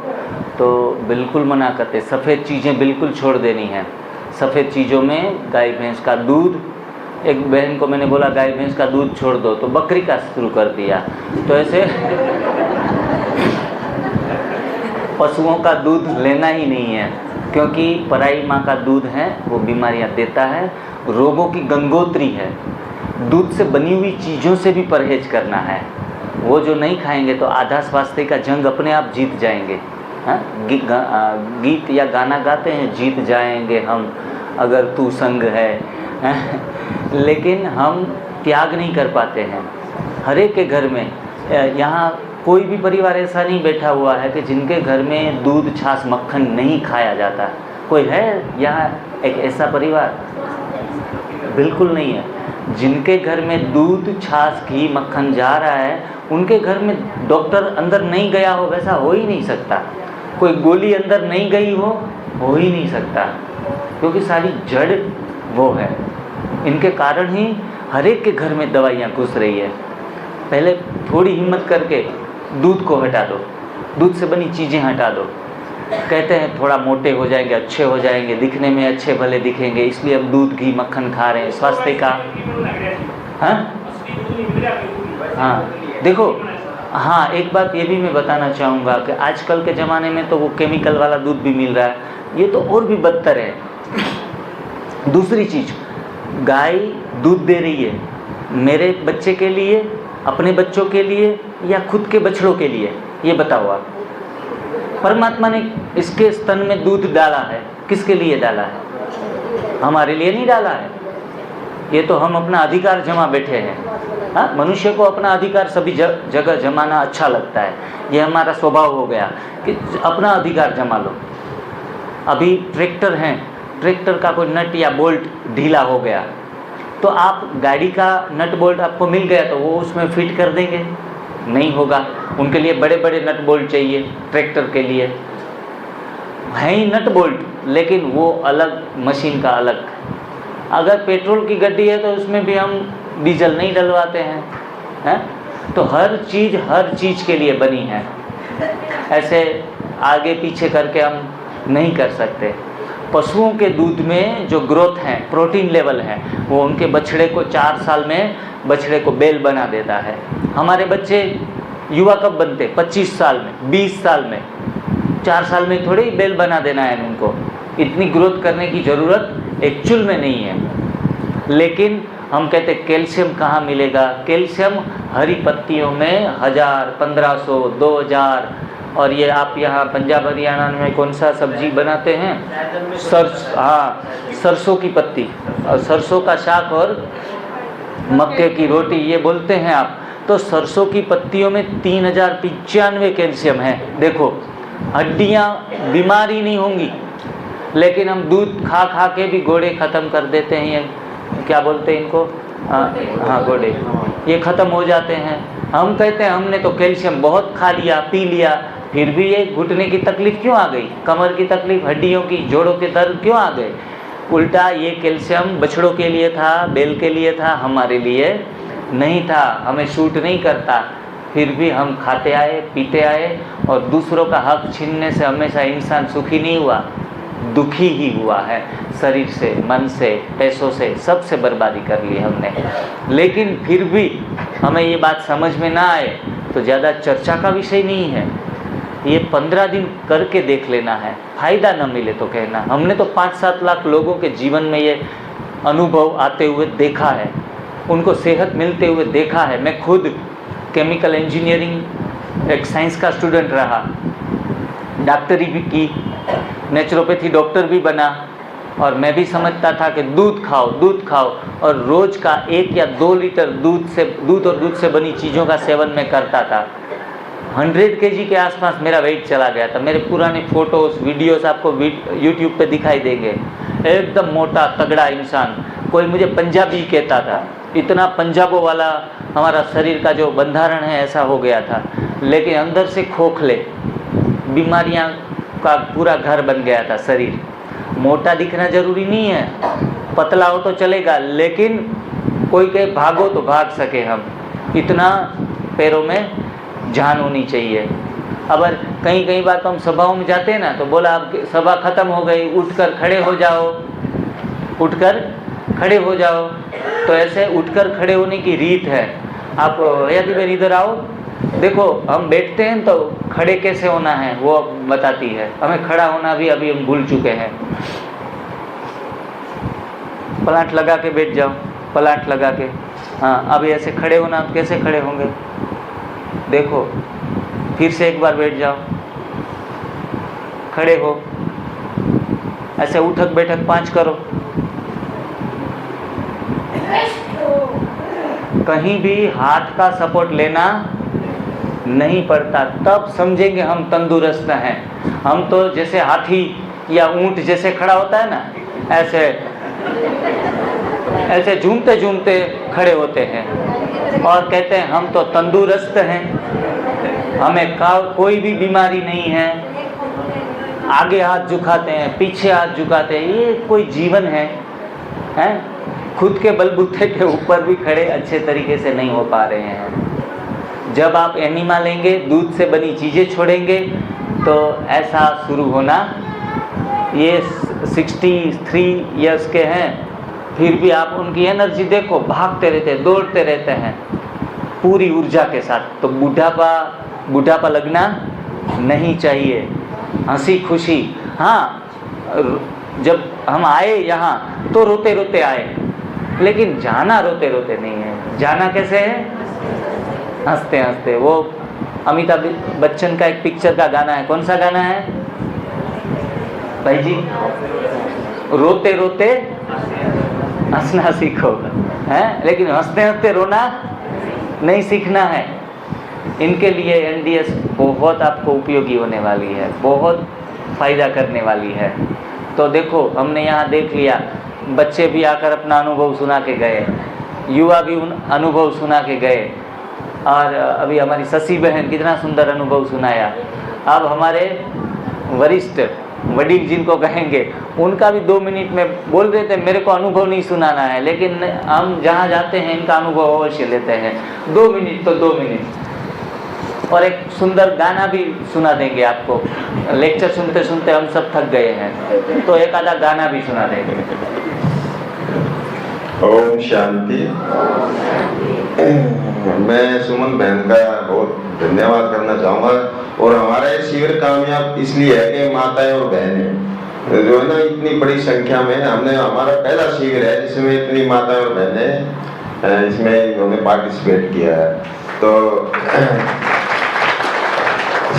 तो बिल्कुल मना करते। सफ़ेद चीज़ें बिल्कुल छोड़ देनी है। सफ़ेद चीज़ों में गाय भैंस का दूध, एक बहन को मैंने बोला गाय भैंस का दूध छोड़ दो तो बकरी का शुरू कर दिया। तो ऐसे पशुओं का दूध लेना ही नहीं है, क्योंकि पराई माँ का दूध है वो बीमारियाँ देता है, रोगों की गंगोत्री है। दूध से बनी हुई चीज़ों से भी परहेज करना है। वो जो नहीं खाएंगे तो आधा स्वास्थ्य का जंग अपने आप जीत जाएंगे। हाँ, गीत या गाना गाते हैं, जीत जाएंगे हम अगर तू संग है। लेकिन हम त्याग नहीं कर पाते हैं। हर एक के घर में, यहाँ कोई भी परिवार ऐसा नहीं बैठा हुआ है कि जिनके घर में दूध, छाछ, मक्खन नहीं खाया जाता। कोई है यहाँ एक ऐसा परिवार? बिल्कुल नहीं है। जिनके घर में दूध, छाछ, घी, मक्खन जा रहा है, उनके घर में डॉक्टर अंदर नहीं गया हो, वैसा हो ही नहीं सकता। कोई गोली अंदर नहीं गई हो ही नहीं सकता, क्योंकि सारी जड़ वो है। इनके कारण ही हर एक के घर में दवाइयाँ घुस रही है। पहले थोड़ी हिम्मत करके दूध को हटा दो, दूध से बनी चीज़ें हटा दो। कहते हैं थोड़ा मोटे हो जाएंगे, अच्छे हो जाएंगे, दिखने में अच्छे भले दिखेंगे, इसलिए अब दूध, घी, मक्खन खा रहे हैं, स्वास्थ्य का। हाँ देखो, हाँ एक बात ये भी मैं बताना चाहूँगा कि आजकल के ज़माने में तो वो केमिकल वाला दूध भी मिल रहा है, ये तो और भी बदतर है। दूसरी चीज़, गाय दूध दे रही है मेरे बच्चे के लिए, अपने बच्चों के लिए, या खुद के बछड़ों के लिए, ये बताओ आप। परमात्मा ने इसके स्तन में दूध डाला है, किसके लिए डाला है? हमारे लिए नहीं डाला है। ये तो हम अपना अधिकार जमा बैठे हैं। हाँ, मनुष्य को अपना अधिकार सभी जगह जमाना अच्छा लगता है, ये हमारा स्वभाव हो गया कि अपना अधिकार जमा लो। अभी ट्रैक्टर हैं, ट्रैक्टर का कोई नट या बोल्ट ढीला हो गया तो आप गाड़ी का नट बोल्ट आपको मिल गया तो वो उसमें फिट कर देंगे? नहीं होगा। उनके लिए बड़े बड़े नट बोल्ट चाहिए। ट्रैक्टर के लिए है ही नट बोल्ट, लेकिन वो अलग, मशीन का अलग। अगर पेट्रोल की गाड़ी है तो उसमें भी हम डीजल नहीं डलवाते हैं, तो हर चीज़ के लिए बनी है। ऐसे आगे पीछे करके हम नहीं कर सकते। पशुओं के दूध में जो ग्रोथ है, प्रोटीन लेवल है, वो उनके बछड़े को 4 साल में बछड़े को बैल बना देता है। हमारे बच्चे युवा कब बनते? 25 साल में, 20 साल में। 4 साल में थोड़ी बैल बना देना है उनको। इतनी ग्रोथ करने की ज़रूरत एक्चुअल में नहीं है। लेकिन हम कहते कैल्शियम कहाँ मिलेगा? कैल्शियम हरी पत्तियों में 1000, 1500, 2000। और ये आप यहाँ पंजाब हरियाणा में कौन सा सब्जी बनाते हैं? सरसों की पत्ती और सरसों का साग और मक्के की रोटी, ये बोलते हैं आप। तो सरसों की पत्तियों में 3095 कैल्शियम है। देखो, हड्डियाँ बीमार ही नहीं होंगी, लेकिन हम दूध खा खा के भी गोड़े ख़त्म कर देते हैं। ये क्या बोलते हैं इनको? हाँ, गोड़े, ये ख़त्म हो जाते हैं। हम कहते हैं हमने तो कैल्शियम बहुत खा लिया, पी लिया, फिर भी ये घुटने की तकलीफ़ क्यों आ गई? कमर की तकलीफ़, हड्डियों की, जोड़ों के दर्द क्यों आ गए? उल्टा ये कैल्शियम बछड़ों के लिए था, बैल के लिए था, हमारे लिए नहीं था। हमें शूट नहीं करता, फिर भी हम खाते आए, पीते आए, और दूसरों का हक छीनने से हमेशा इंसान सुखी नहीं हुआ, दुखी ही हुआ है। शरीर से, मन से, पैसों से, सबसे बर्बादी कर ली हमने। लेकिन फिर भी हमें ये बात समझ में ना आए तो ज़्यादा चर्चा का विषय नहीं है। ये 15 दिन करके देख लेना है, फ़ायदा न मिले तो कहना। हमने तो 5-7 लाख लोगों के जीवन में ये अनुभव आते हुए देखा है, उनको सेहत मिलते हुए देखा है। मैं खुद केमिकल इंजीनियरिंग एक साइंस का स्टूडेंट रहा, डॉक्टरी भी की, नेचुरोपैथी डॉक्टर भी बना, और मैं भी समझता था कि दूध खाओ, और रोज़ का 1 या 2 लीटर दूध और दूध से बनी चीज़ों का सेवन मैं करता था। 100 kg के आसपास मेरा वेट चला गया था। मेरे पुराने फ़ोटोज़ वीडियोस आपको यूट्यूब पे दिखाई देंगे। एकदम मोटा तगड़ा इंसान, कोई मुझे पंजाबी कहता था, इतना पंजाबों वाला हमारा शरीर का जो बंधारण है ऐसा हो गया था। लेकिन अंदर से खोखले, बीमारियां का पूरा घर बन गया था शरीर। मोटा दिखना ज़रूरी नहीं है, पतला हो तो चलेगा, लेकिन कोई कहे भागो तो भाग सके हम, इतना पैरों में जान होनी चाहिए। अब कई बार तो हम सभाओं में जाते हैं ना, तो बोला अब सभा ख़त्म हो गई, उठकर खड़े हो जाओ। तो ऐसे उठकर खड़े होने की रीत है। आप हयाती बहन इधर आओ, देखो हम बैठते हैं तो खड़े कैसे होना है वो बताती है। हमें खड़ा होना भी अभी हम भूल चुके हैं। पलाट लगा के बैठ जाओ, पलाट लगा के। हाँ, अभी ऐसे खड़े होना, कैसे खड़े होंगे देखो, फिर से एक बार बैठ जाओ, खड़े हो, ऐसे उठक बैठक 5 करो। कहीं भी हाथ का सपोर्ट लेना नहीं पड़ता, तब समझेंगे हम तंदुरुस्त हैं। हम तो जैसे हाथी या ऊंट जैसे खड़ा होता है ना, ऐसे झूमते झूमते खड़े होते हैं और कहते हैं हम तो तंदुरुस्त हैं, हमें कोई भी बीमारी नहीं है। आगे हाथ झुकाते हैं, पीछे हाथ झुकाते हैं, ये कोई जीवन है? खुद के बलबूते के ऊपर भी खड़े अच्छे तरीके से नहीं हो पा रहे हैं। जब आप एनिमा लेंगे, दूध से बनी चीज़ें छोड़ेंगे, तो ऐसा शुरू होना। ये 63 इयर्स के हैं, फिर भी आप उनकी एनर्जी देखो, भागते रहते हैं, दौड़ते रहते हैं पूरी ऊर्जा के साथ। तो बुढ़ापा लगना नहीं चाहिए, हंसी खुशी। हाँ, जब हम आए यहाँ तो रोते रोते आए, लेकिन जाना रोते रोते नहीं है। जाना कैसे है? हंसते हंसते। वो अमिताभ बच्चन का एक पिक्चर का गाना है, कौन सा गाना है भाई जी? रोते रोते हंसना सीखो, हैं? लेकिन हंसते हंसते रोना नहीं सीखना है। इनके लिए एनडीएस बहुत आपको उपयोगी होने वाली है, बहुत फ़ायदा करने वाली है। तो देखो, हमने यहाँ देख लिया, बच्चे भी आकर अपना अनुभव सुना के गए, युवा भी उन अनुभव सुना के गए, और अभी हमारी शशि बहन कितना सुंदर अनुभव सुनाया। अब हमारे वरिष्ठ वडील जिनको कहेंगे, उनका भी 2 मिनट में बोल रहे थे, मेरे को अनुभव नहीं सुनाना है, लेकिन हम जहाँ जाते हैं इनका अनुभव अवश्य लेते हैं। 2 मिनट तो 2 मिनट। और एक सुंदर गाना भी सुना देंगे आपको। लेक्चर सुनते सुनते हम सब थक गए हैं, तो एक आधा गाना भी सुना देंगे। ओम शांति। मैं सुमन बहन का बहुत धन्यवाद करना चाहूँगा। और हमारा ये शिविर कामयाब इसलिए है कि माताएं और बहनें जो है ना इतनी बड़ी संख्या में, हमारा पहला शिविर है जिसमें इतनी माताएं और बहनें इसमें इन्होंने पार्टिसिपेट किया है। तो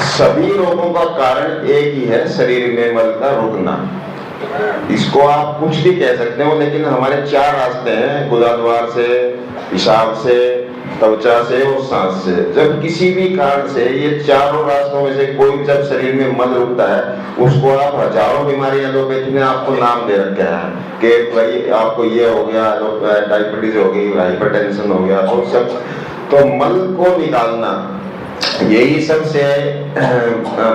सभी रोगों का कारण एक ही है, शरीर में मल का रुकना। इसको आप कुछ भी कह सकते हो, लेकिन हमारे 4 रास्ते हैं, गुदाद्वार से, पेशाब से, त्वचा से और सांस से। जब किसी भी कारण से ये चारों रास्तों में से कोई जब शरीर में मल रुकता है, उसको आप हजारों बीमारियां एलोपैथी ने आपको नाम दे रखे हैं कि भाई आपको ये हो गया, डायबिटीज हो गई, हाइपरटेंशन हो गया, और सब। तो मल को निकालना यही सबसे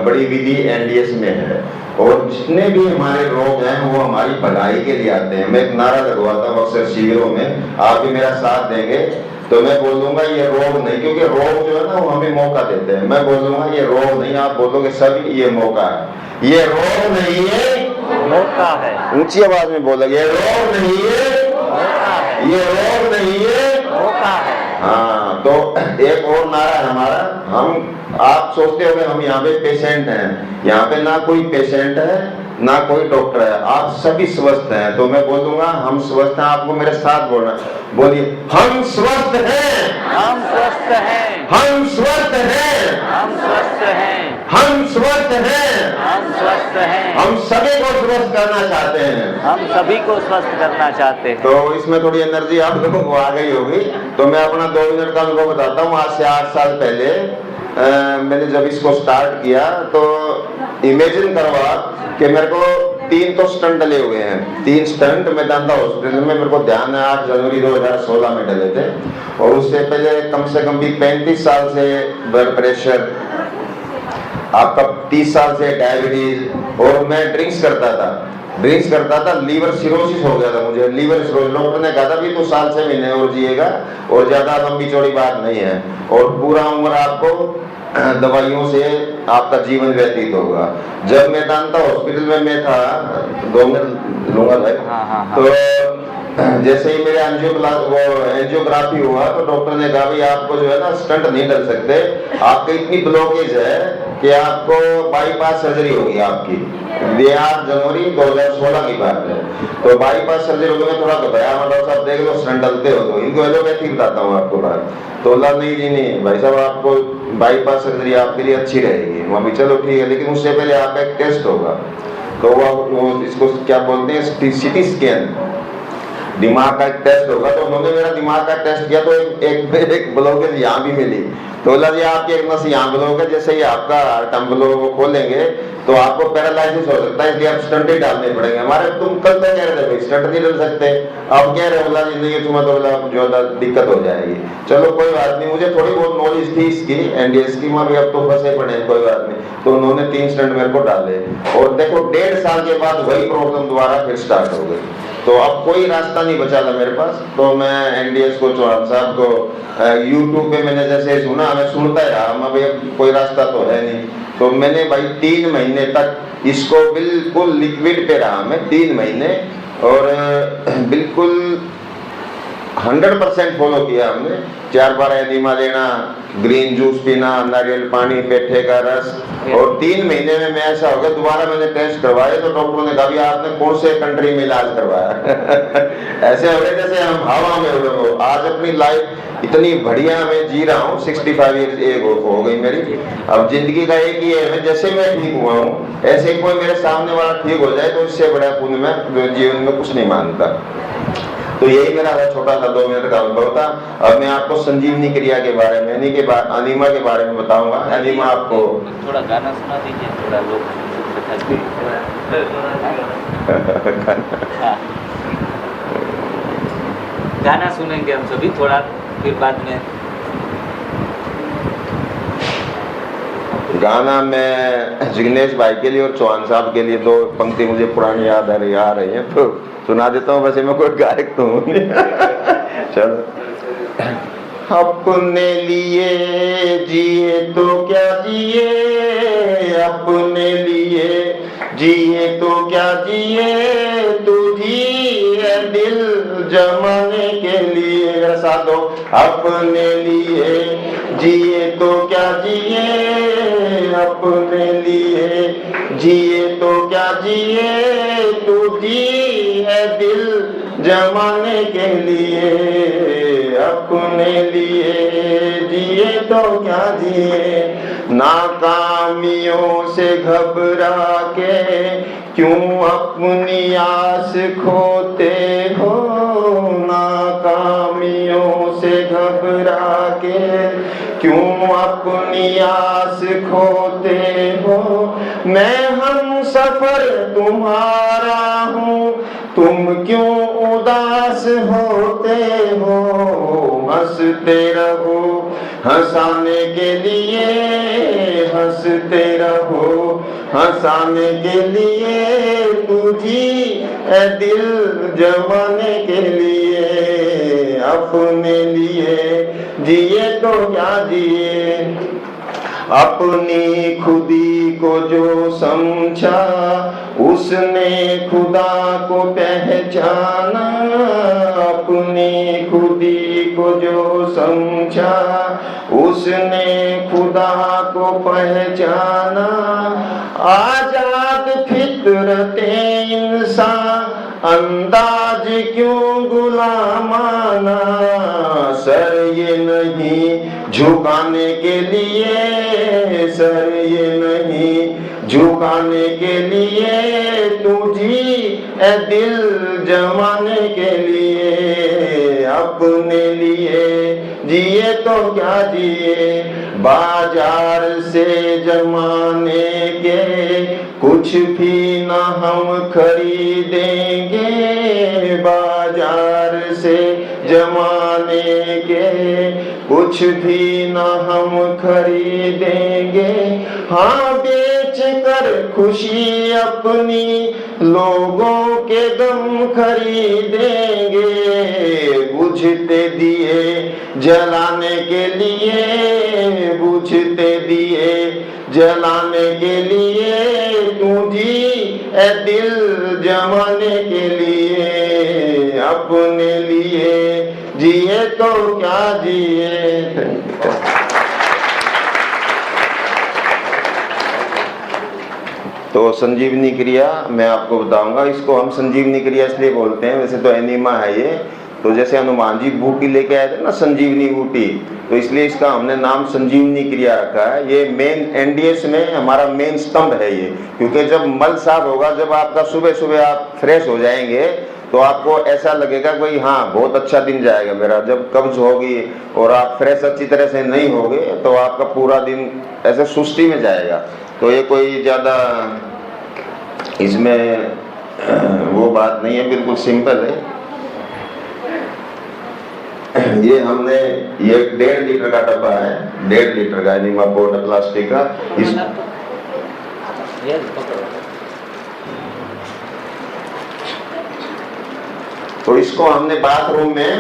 बड़ी विधि एनडीएस में है। और जितने भी हमारे रोग हैं वो हमारी भलाई के लिए आते हैं। मैं एक नारा लगवाता हूँ अक्सर शिविरों में, आप भी मेरा साथ देंगे तो मैं बोल दूंगा ये रोग नहीं, क्योंकि रोग जो है ना वो हमें मौका देते हैं। मैं बोल दूंगा ये रोग नहीं, आप बोलोगे सब ये मौका है। ये रोग नहीं है, मौका है। ऊंची आवाज में बोलोगे, ये रोग नहीं है, मौका है। ये रोग नहीं है, मौका है। हाँ, तो एक और नारा है हमारा, आप सोचते होंगे हम यहाँ पे पेशेंट हैं, यहाँ पे ना कोई पेशेंट है ना कोई डॉक्टर है, आप सभी स्वस्थ हैं। तो मैं बोलूंगा हम स्वस्थ हैं, आपको मेरे साथ बोलना, बोलिए हम स्वस्थ हैं, हम स्वस्थ हैं, हम स्वस्थ हैं, हम स्वस्थ हैं, हम स्वस्थ हैं, हम स्वस्थ हैं, हम सभी को स्वस्थ करना चाहते हैं। हम सभी को स्वस्थ करना चाहते हैं। तो इसमें थोड़ी एनर्जी आप लोगों को आ गई होगी। तो मैं अपना 2 मिनट का अनुभव बताता हूँ। आज से 8 साल पहले मैंने जब इसको स्टार्ट किया तो इमेजिन करो आप कि मेरे को 3 तो स्टंट डले हुए हैं, 3 स्टंट मेदांता हॉस्पिटल में, मेरे को ध्यान है 8 जनवरी 2016 में डले थे। और उससे पहले कम से कम भी 35 साल से ब्लड प्रेशर, आपका 30 साल से डायबिटीज, और मैं ड्रिंक्स करता था, लीवर सिरोसिस हो गया था मुझे, लीवर सिरोसिस। डॉक्टर ने कहा था भी तो 7 से महीने और जिएगा और ज्यादा लंबी चौड़ी बात नहीं है, और पूरा उम्र आपको दवाइयों से आपका जीवन व्यतीत होगा। जब मेदांता हॉस्पिटल में मैं था, 2 मिनट लूंगा भाई। हाँ। तो जैसे ही मेरे एंजियोग्राफी हुआ तो डॉक्टर ने कहा भाई आपको जो है ना स्टंट नहीं डल सकते, आपकी इतनी ब्लॉकेज है कि आपको बाईपास सर्जरी होगी आपकी। ये 8 जनवरी 2016 की बात है। तो बाईपास सर्जरी होगी, मैं थोड़ा घबराया, डॉक्टर साहब देख लो स्टंट डलते हो तो इनको एलोपैथी बताता हूँ आपको बात। तो बोला नहीं जी नहीं भाई साहब, आपको बाईपास सर्जरी आपके लिए अच्छी रहेगी। वहाँ भी चलो ठीक है, लेकिन उससे पहले आपका एक टेस्ट होगा। तो वो इसको क्या बोलते हैं, सीटी स्कैन, दिमाग का एक टेस्ट होगा। तो उन्होंने मेरा दिमाग का टेस्ट किया तो एक ब्लॉकेज यहाँ भी मिली। तो बोला जी आपकी एक नस यहाँ ब्लॉक है, जैसे ही आपका हार्ट हम ब्लॉक खोलेंगे तो आपको पैरालाइसिस हो सकता है, इसलिए आप स्टंट ही डालने पड़ेंगे। हमारे तुम कल तक कह रहे थे स्टंट नहीं डाल सकते, अब कह रहे बोला जिंदगी तुम्हें तो बोला जो दिक्कत हो जाएगी। चलो कोई बात नहीं, मुझे थोड़ी बहुत नॉलेज थी इसकी एनडीएस की, मैं भी अब तो फंसे पड़े, कोई बात नहीं। तो उन्होंने 3 स्टंट मेरे को डाले और देखो 1.5 साल के बाद वही प्रॉब्लम दोबारा फिर स्टार्ट हो गई। तो अब कोई रास्ता नहीं बचा था मेरे पास। तो मैं एनडीएस को, चौहान साहब को यूट्यूब पे मैंने जैसे सुना, मैं सुनता रहा, मैं भाई कोई रास्ता तो है नहीं। तो मैंने भाई 3 महीने तक इसको बिल्कुल लिक्विड पे रहा मैं 3 महीने, और बिल्कुल 100% फॉलो किया हमने। 4 बार एनिमा लेना, ग्रीन जूस पीना, नारियल पानी, पेठे का रस, और 3 महीने में मैं ऐसा हो गया। दोबारा मैंने टेस्ट करवाए तो डॉक्टरों ने कहा आपने कौन से कंट्री में इलाज करवाया ऐसे हो गए जैसे हम हवा में हो। आज अपनी लाइफ इतनी बढ़िया मैं जी रहा हूँ, 65 ईयर्स हो गई मेरी। अब जिंदगी का एक ही है, जैसे मैं ठीक हुआ हूँ ऐसे कोई मेरे सामने वाला ठीक हो जाए तो इससे बड़ा पुण्य मैं जीवन में कुछ नहीं मानता। तो यही मेरा छोटा सा 2 मिनट का अनुभव था। अब मैं आपको संजीवनी क्रिया के बारे में, अनीमा के बारे में बताऊंगा। अनीमा आपको थोड़ा गाना सुना दीजिए, थोड़ा लोग हाँ। गाना सुनेंगे हम सभी थोड़ा, फिर बाद में गाना मैं जिग्नेश भाई के लिए और चौहान साहब के लिए 2 पंक्ति मुझे पुरानी याद आ रही है तो सुना देता हूँ। वैसे मैं कोई गायक तो हूँ नहीं चलो। अपने लिए जिए तो क्या जिए, अपने लिए जिए तो क्या जिए, तू जिए दिल जमाने के लिए। मेरा साथ दो। अपने लिए जिए तो क्या जिए, अपने लिए जिए तो क्या जिए, तू जी है दिल जमाने के लिए। अपने लिए जिए तो क्या जिए, नाकामियों से घबरा के क्यों अपनी आस खोते हो, नाकामियों से घबरा के क्यों अपनी आस खोते हो। मैं हम सफर तुम्हारा हूँ, तुम क्यों उदास होते हो। हंसते रहो हंसाने के लिए, हंसते रहो हंसाने के लिए, तुझी है दिल जमाने के लिए। अपने लिए जिए तो क्या जिए। अपनी खुदी को जो समझा उसने खुदा को पहचाना, अपनी खुदी को जो समझा उसने खुदा को पहचाना। आजाद फितरते इंसान अंदाज क्यों गुलामाना, सर ये नहीं झुकाने के लिए, सर ये नहीं झुकाने के लिए, तुझी ए दिल जमाने के लिए, अपने लिए जिए तो क्या जिए, बाजार से जमाने के कुछ भी ना हम खरीदेंगे, बाजार से जमाने के कुछ भी ना हम खरीदेंगे। हाँ बेच कर खुशी अपनी लोगों के गम खरीदेंगे, बुझते दिए जलाने के लिए, बुझते दिए जलाने के लिए, तुझी ए दिल जमाने के लिए, अपने लिए जिए तो क्या जिए। तो संजीवनी क्रिया मैं आपको बताऊंगा, इसको हम संजीवनी क्रिया इसलिए बोलते हैं, वैसे तो एनिमा है ये। तो जैसे हनुमान जी बूटी लेके आए थे ना, संजीवनी बूटी, तो इसलिए इसका हमने नाम संजीवनी क्रिया रखा है। ये मेन एनडीएस में हमारा मेन स्तंभ है ये, क्योंकि जब मल साफ होगा, जब आपका सुबह सुबह आप फ्रेश हो जाएंगे तो आपको ऐसा लगेगा कोई हाँ बहुत अच्छा दिन जाएगा मेरा। जब कब्ज होगी और आप फ्रेश अच्छी तरह से नहीं होगे तो आपका पूरा दिन ऐसे सुस्ती में जाएगा। तो ये कोई ज़्यादा इसमें वो बात नहीं है, बिल्कुल सिंपल है। ये हमने ये 1.5 लीटर का डब्बा है, 1.5 लीटर का एनिमा पोर्ट प्लास्टिक का। इस तो इसको हमने बाथरूम में,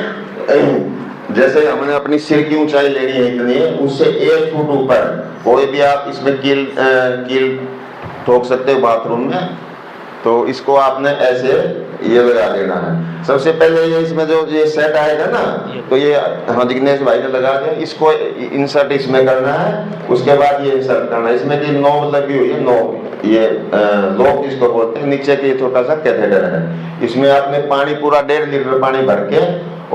जैसे हमने अपनी सिर की ऊंचाई लेनी है इतनी, उससे 1 फुट ऊपर कोई भी आप इसमें कील ठोक सकते हो बाथरूम में। तो इसको आपने ऐसे ये लगा देना है। सबसे पहले ये इसमें जो ये सेट आएगा ना, तो ये हाँ जिग्नेश भाई ने लगा दिया, इसको इंसर्ट इसमें करना है। उसके बाद ये इंसर्ट करना है, इसमें की नोब लगी हुई है, नोब ये लोब जिसको बोलते हैं, नीचे की छोटा सा कैथेटर है। इसमें आपने पानी पूरा 1.5 लीटर पानी भर के,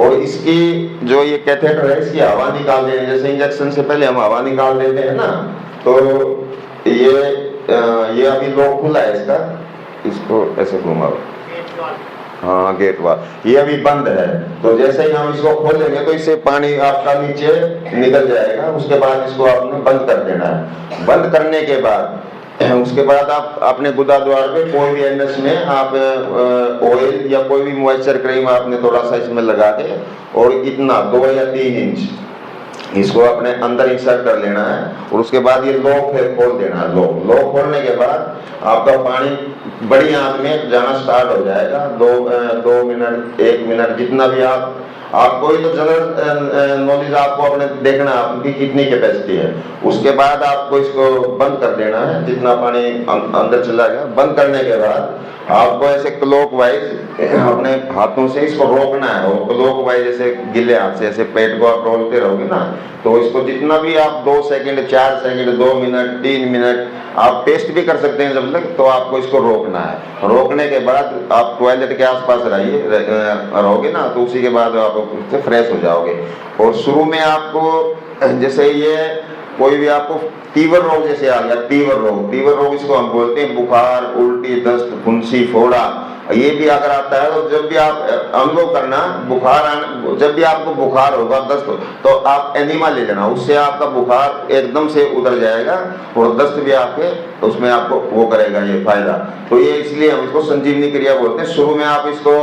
और इसकी जो ये कैथेटर है इसकी हवा निकाल देनी। जैसे इंजेक्शन से पहले हम हवा निकाल देते हैं ना, तो ये अभी लोब खुला है इसका, इसको ऐसे घुमाओ, हाँ गेट वाल, ये अभी बंद है। तो जैसे ही हम इसको खोलेंगे तो इससे पानी आपका नीचे निकल जाएगा। उसके बाद इसको आपने बंद कर देना है। बंद करने के बाद उसके बाद आप अपने गुदा द्वार पे कोई भी एनएस में आप ऑयल या कोई भी मॉइस्चर क्रीम आपने थोड़ा सा इसमें लगा के, और इतना 2 या 3 इंच इसको अपने अंदर इंसर्ट कर लेना है। और उसके बाद ये लॉक फिर खोल देना है। लॉक खोलने के बाद आपका पानी बड़ी आंच में जाना स्टार्ट हो जाएगा। 2 मिनट 1 मिनट जितना भी आपको ही तो जनरल नॉलेज आपको अपने देखना है आपकी कितनी कैपेसिटी है। उसके बाद आपको इसको बंद कर देना है, जितना पानी अंदर चला गया। बंद करने के बाद आपको ऐसे क्लॉकवाइज अपने हाथों से इसको रोकना है। और क्लॉकवाइज जैसे गिले हाथ से ऐसे पेट को आप रोकते रहोगे ना, तो इसको जितना भी आप 2 सेकंड 4 सेकंड 2 मिनट 3 मिनट आप टेस्ट भी कर सकते हैं जब तक। तो आपको इसको रोकना है। रोकने के बाद आप टॉयलेट के आसपास रहोगे ना, तो उसी के बाद आप उससे फ्रेश हो जाओगे। और शुरू में आपको जैसे ये कोई भी आपको तीव्र रोग जैसे आ गया, तीव्र रोग इसको हम बोलते हैं, बुखार, उल्टी, दस्त, फुंसी, फोड़ा, ये भी अगर आता है तो जब भी आप अनुभव करना जब भी आपको बुखार होगा, दस्त, तो आप एनिमा ले लेना, उससे आपका बुखार एकदम से उतर जाएगा और दस्त भी आपके उसमें आपको वो करेगा ये फायदा। तो ये इसलिए हम इसको संजीवनी क्रिया बोलते हैं। शुरू में आप इसको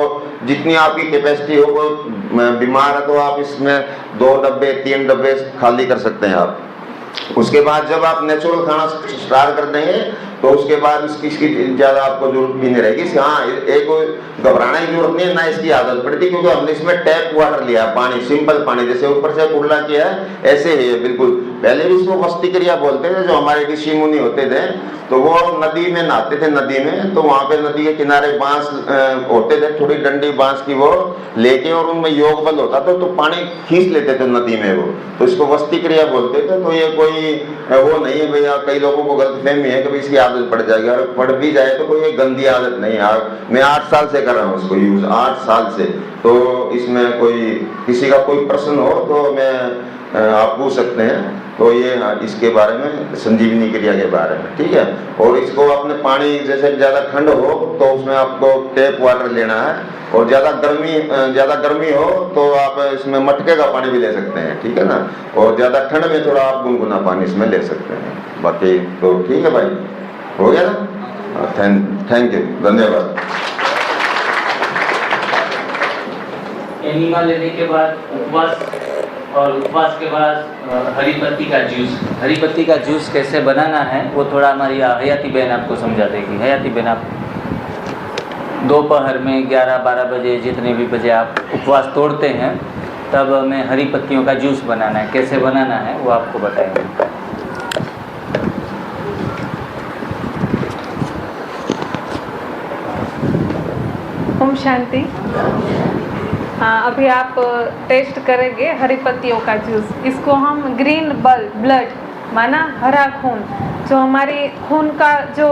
जितनी आपकी कैपेसिटी हो, कोई बीमार है तो आप इसमें 2 डब्बे 3 डब्बे खाली कर सकते हैं आप। उसके बाद जब आप नेचुरल खाना स्टार्ट कर देंगे तो उसके बाद इसकी ज़्यादा आपको जरूरत भी नहीं रहेगी। हाँ, एक घबराने की जरूरत नहीं है, ना इसकी आदत पड़ती, क्योंकि हमने इसमें टैप वाटर लिया, पानी, सिंपल पानी, जैसे ऊपर से कुल्ला किया है ऐसे ही है बिल्कुल। पहले भी इसको वस्ती क्रिया बोलते थे। जो हमारे ऋषि मुनि होते थे तो वो नदी में नहाते थे, नदी में, तो वहां पे नदी के किनारे बांस होते थे, थोड़ी डंडी बांस की वो लेके, और उनमें योग बल होता था तो पानी खींच लेते थे नदी में वो, तो इसको वस्ती क्रिया बोलते थे। तो ये कोई वो नहीं है भैया, कई लोगों को गलतफहमी है कि भाई इसकी आदत पड़ जाएगी, और पड़ भी जाए तो कोई गंदी आदत नहीं है। मैं 8 साल से कर रहा हूँ इसको यूज, 8 साल से। तो इसमें कोई किसी का कोई प्रश्न हो तो मैं आप पूछ सकते हैं। तो ये इसके बारे में, संजीवनी क्रिया के बारे में, ठीक है। और इसको अपने पानी, जैसे ज़्यादा ठंड हो तो उसमें आपको टैप वाटर लेना है, और ज़्यादा गर्मी हो तो आप इसमें मटके का पानी भी ले सकते हैं, ठीक है ना। और ज़्यादा ठंड में थोड़ा आप गुनगुना पानी इसमें ले सकते हैं। बाकी तो ठीक है भाई, हो गया ना। थैंक यू, धन्यवाद। एनिमा लेने के बाद उपवास, और उपवास के बाद हरी पत्ती का जूस। हरी पत्ती का जूस कैसे बनाना है वो थोड़ा हमारी हयाती बहन आपको समझा देगी। हयाती बहन, आप दोपहर में 11-12 बजे, जितने भी बजे आप उपवास तोड़ते हैं, तब हमें हरी पत्तियों का जूस बनाना है। कैसे बनाना है वो आपको बताएंगे। ओम शांति। हाँ, अभी आप टेस्ट करेंगे हरी पत्तियों का जूस। इसको हम ग्रीन ब्लड माना हरा खून, जो हमारी खून का जो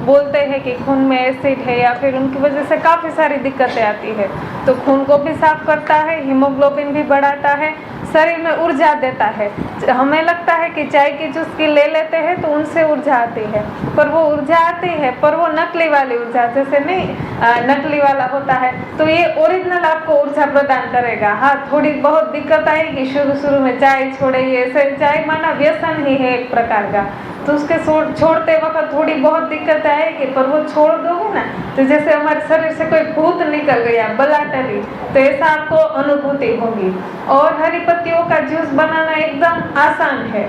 बोलते हैं कि खून में एसिड है या फिर उनकी वजह से काफ़ी सारी दिक्कतें आती है, तो खून को भी साफ करता है, हीमोग्लोबिन भी बढ़ाता है, शरीर में ऊर्जा देता है। हमें लगता है कि चाय की चुस्की ले लेते हैं तो उनसे ऊर्जा आती है, पर वो ऊर्जा आती है पर वो नकली वाली ऊर्जा जैसे नहीं, नकली वाला होता है। तो ये ओरिजिनल आपको ऊर्जा प्रदान करेगा। हाँ, थोड़ी बहुत दिक्कत आएगी शुरू में, चाय छोड़िए, ऐसे चाय माना व्यसन ही है एक प्रकार का, तो उसके छोड़ते वक्त थोड़ी बहुत दिक्कत आएगी, पर वो छोड़ दोगे ना तो जैसे हमारे शरीर से कोई भूत निकल गया, बला टली, तो ऐसा आपको अनुभूति होगी। और हरी पत्तियों का जूस बनाना एकदम आसान है।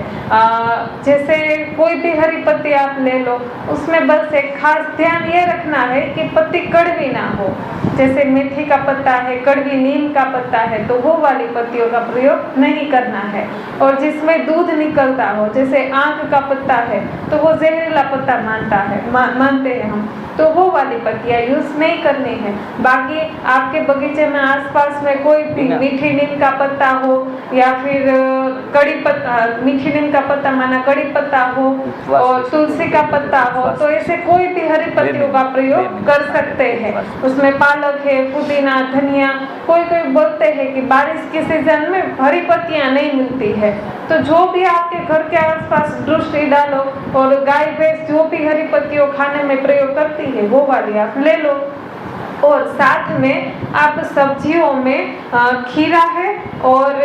जैसे कोई भी हरी पत्ती आप ले लो, उसमें बस एक खास ध्यान ये रखना है कि पत्ती कड़वी ना हो। जैसे मेथी का पत्ता है, कड़वी नीम का पत्ता है, तो वो वाली पत्तियों का प्रयोग नहीं करना है। और जिसमें दूध निकलता हो, जैसे आंख का पत्ता है तो वो जहरीला पत्ता मानते हैं हम, तो वो वाली पत्तियां यूज नहीं करनी है। बाकी आपके बगीचे में आसपास में कोई भी मीठी नीम का पत्ता हो या फिर कड़ी पत्ता, मीठी नीम का पत्ता माना कड़ी पत्ता हो और तुलसी का पत्ता हो, तो ऐसे कोई भी हरी पत्तियों का प्रयोग कर सकते हैं। उसमें पालक है, पुदीना, धनिया, कोई बोलते हैं कि बारिश के सीजन में हरी पत्तियां नहीं मिलती है, तो जो भी आपके घर के आसपास दृष्टि डालो, और गाय भैंस जो भी हरी पत्तियों खाने में प्रयोग करती है वो वाली आप ले लो। और साथ में आप सब्जियों में खीरा है और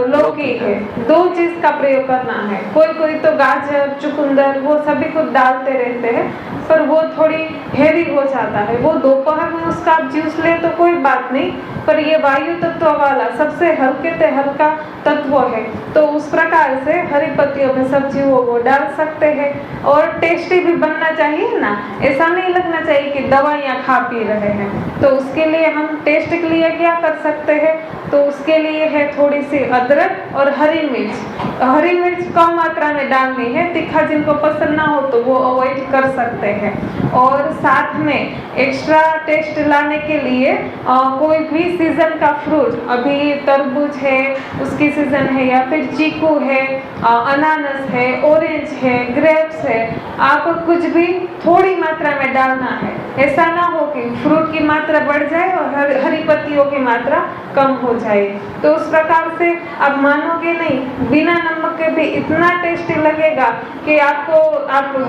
लौकी है, 2 चीज का प्रयोग करना है। कोई तो गाजर, चुकंदर वो सभी को डालते रहते हैं, पर वो थोड़ी हेवी हो जाता है। वो दोपहर में उसका आप जूस ले तो कोई बात नहीं, पर ये वायु तत्व वाला सबसे हल्के से हल्का तत्व है, तो उस प्रकार से हरी पत्तियों में सब्जियों वो डाल सकते हैं। और टेस्टी भी बनना चाहिए ना, ऐसा नहीं लगना चाहिए कि दवाइयाँ खा पी रहे हैं। तो उसके लिए हम टेस्ट के लिए क्या कर सकते हैं, तो उसके लिए है थोड़ी सी अदरक और हरी मिर्च। हरी मिर्च कम मात्रा में डालनी है, तीखा जिनको पसंद ना हो तो वो अवॉइड कर सकते हैं। और साथ में एक्स्ट्रा टेस्ट लाने के लिए कोई भी सीजन का फ्रूट, अभी तरबूज है उसकी सीजन है, या फिर चीकू है, अनानास है, ऑरेंज है, ग्रेप्स है, आपको कुछ भी थोड़ी मात्रा में डालना है। ऐसा ना हो कि फ्रूट की मात्रा बढ़ जाए और हरी पत्तियों की मात्रा कम हो जाए। तो उस प्रकार से आप मानोगे नहीं, बिना नमक के भी इतना टेस्टी लगेगा कि आप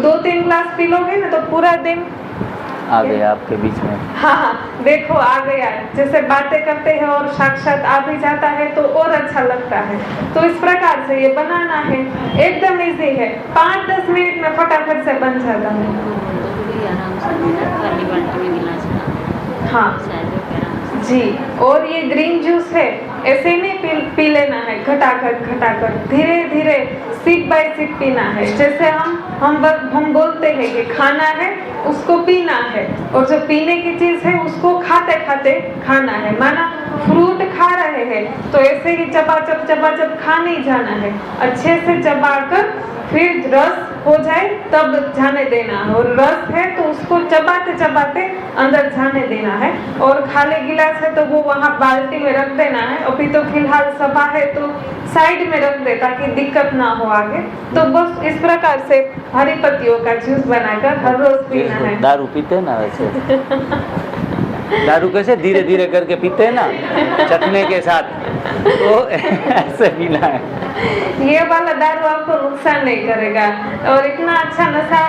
2-3 ग्लास पी लोगे ना तो पूरा दिन आ गया आपके बीच में। हाँ, देखो आ गया। जैसे बातें करते हैं और साक्षात आ भी जाता है तो और अच्छा लगता है। तो इस प्रकार से ये बनाना है, एकदम इजी है, 5-10 मिनट में फटाफट से बन जाता है। हाँ जी, और ये ग्रीन जूस है, ऐसे नहीं पी लेना है, घटाकर धीरे धीरे सिप बाय सिप पीना है। जैसे हम बोलते हैं कि खाना है उसको पीना है, और जो पीने की चीज है उसको खाते खाते खाना है। माना फ्रूट खा रहे रहे हैं तो ऐसे ही चबा चब खा नहीं जाना है, अच्छे से चबाकर फिर रस हो जाए तब जाने देना है, और रस है तो उसको चबाते चबाते अंदर जाने देना है। और खाली गिलास है तो वो वहाँ बाल्टी में रख देना है। अभी तो फिलहाल सभा है तो साइड में रख दे ताकि दिक्कत ना हो आगे। तो बस इस प्रकार से हरी पत्तियों का जूस बनाकर हर रोज पीना है। दारू पीते हैं ना वैसे दारू कैसे धीरे धीरे करके पीते हैं ना, चखने के साथ, तो ऐसे पीना है। ये वाला दारू आपको नुकसान नहीं करेगा और इतना अच्छा नशा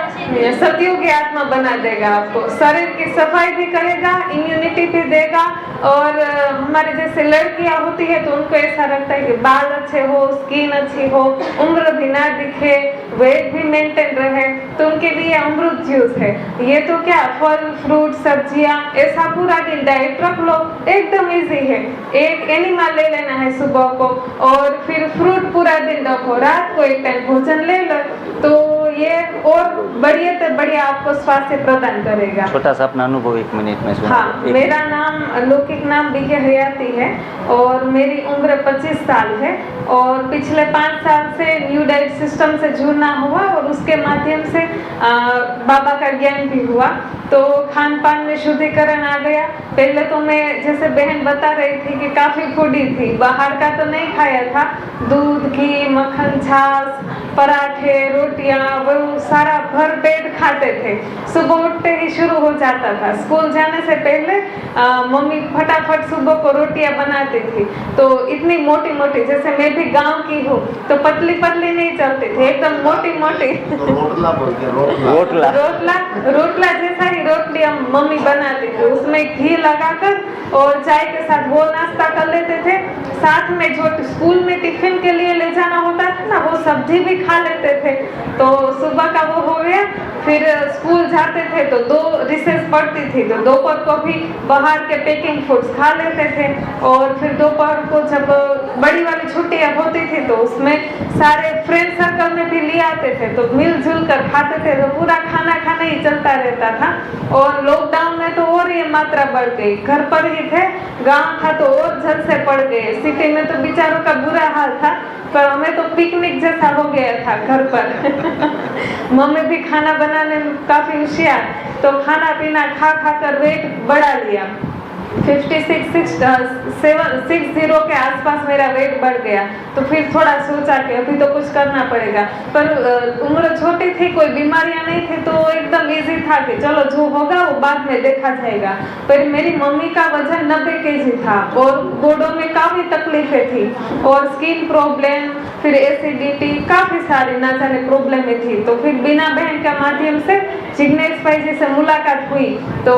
सदियों की आत्मा बना देगा आपको, शरीर की सफाई भी करेगा, इम्यूनिटी भी देगा। और हमारे जैसे लड़कियां होती है तो उनको ऐसा लगता है कि बाल अच्छे हो, स्किन अच्छी हो, उम्र भी ना दिखे, वेट भी मेंटेन रहे, तो उनके लिए अमृत जूस है। ये तो क्या, फल फ्रूट सब्जियां, ऐसा पूरा दिन डाइट रख लो, एकदम इजी है। एक एनिमल ले लेना है सुबह को और फिर फ्रूट पूरा दिन रखो, रात को एक टाइम भोजन ले लो, तो ये और बढ़िया से बढ़िया आपको स्वास्थ्य प्रदान करेगा। छोटा सा अपना अनुभव 1 मिनट में सुना। हाँ, मेरा नाम लौकिक नाम बीके हयाती है और मेरी उम्र 25 साल है और पिछले 5 साल से न्यू डाइट सिस्टम से जुड़ना हुआ और उसके माध्यम से बाबा का ज्ञान भी हुआ। तो खान पान में शुद्धिकरण आ गया। पहले तो मैं जैसे बहन बता रही थी कि काफ़ी फूडी थी, बाहर का तो नहीं खाया था, दूध घी मक्खन छाछ पराठे रोटियां वो सारा भर पेट खाते थे। सुबह उठते ही शुरू हो जाता था। स्कूल जाने से पहले मम्मी फटाफट सुबह को रोटियां बनाती थी, तो इतनी मोटी मोटी, जैसे मैं भी गांव की हूँ तो पतली पतली नहीं चलती थी, एकदम मोटी मोटी रोटला बोलते हैं, रोटला रोटला रोटला रोटला जैसा ही रोटली हम मम्मी बनाती थी, उसमें घी लगाकर और चाय के साथ वो नाश्ता कर लेते थे। साथ में जो स्कूल में टिफिन के लिए ले जाना होता था ना, वो सब्जी भी खा लेते थे। तो सुबह का वो हो गया। फिर स्कूल जाते थे तो 2 रिसेस पड़ती थी तो दोपहर को भी बाहर के पैकिंग फूड्स खा लेते थे। और फिर दोपहर को जब बड़ी वाली छुट्टियां होती थी तो उसमें सारे फ्रेंड सर्कल में भी ले आते थे तो मिलजुल कर खाते थे, तो पूरा खाना खाना ही चलता रहता था। और लॉकडाउन में तो और ये मात्रा बढ़ गई, घर पर ही थे, गांव था तो और झल से पड़ गए, सिटी में तो बेचारों का बुरा हाल था, पर हमें तो पिकनिक जैसा हो गया था घर पर। मम्मी भी खाना बनाने में काफी होशियार, तो खाना पीना खा खा कर वेट बढ़ा लिया। 60 के आसपास मेरा वेट बढ़ गया। तो फिर थोड़ा सोचा कि अभी तो कुछ करना पड़ेगा, पर उम्र छोटी थी, कोई बीमारियां नहीं थी, तो एकदम इजी था कि चलो जो होगा वो बाद में देखा जाएगा। पर मेरी मम्मी का वजन 90 kg था और गोडों में काफी तकलीफें थी और स्किन प्रॉब्लम, फिर एसिडिटी, काफी सारी ना जाने प्रॉब्लम थी। तो फिर बिना बहन के माध्यम से जिग्नेश भाई जी से मुलाकात हुई, तो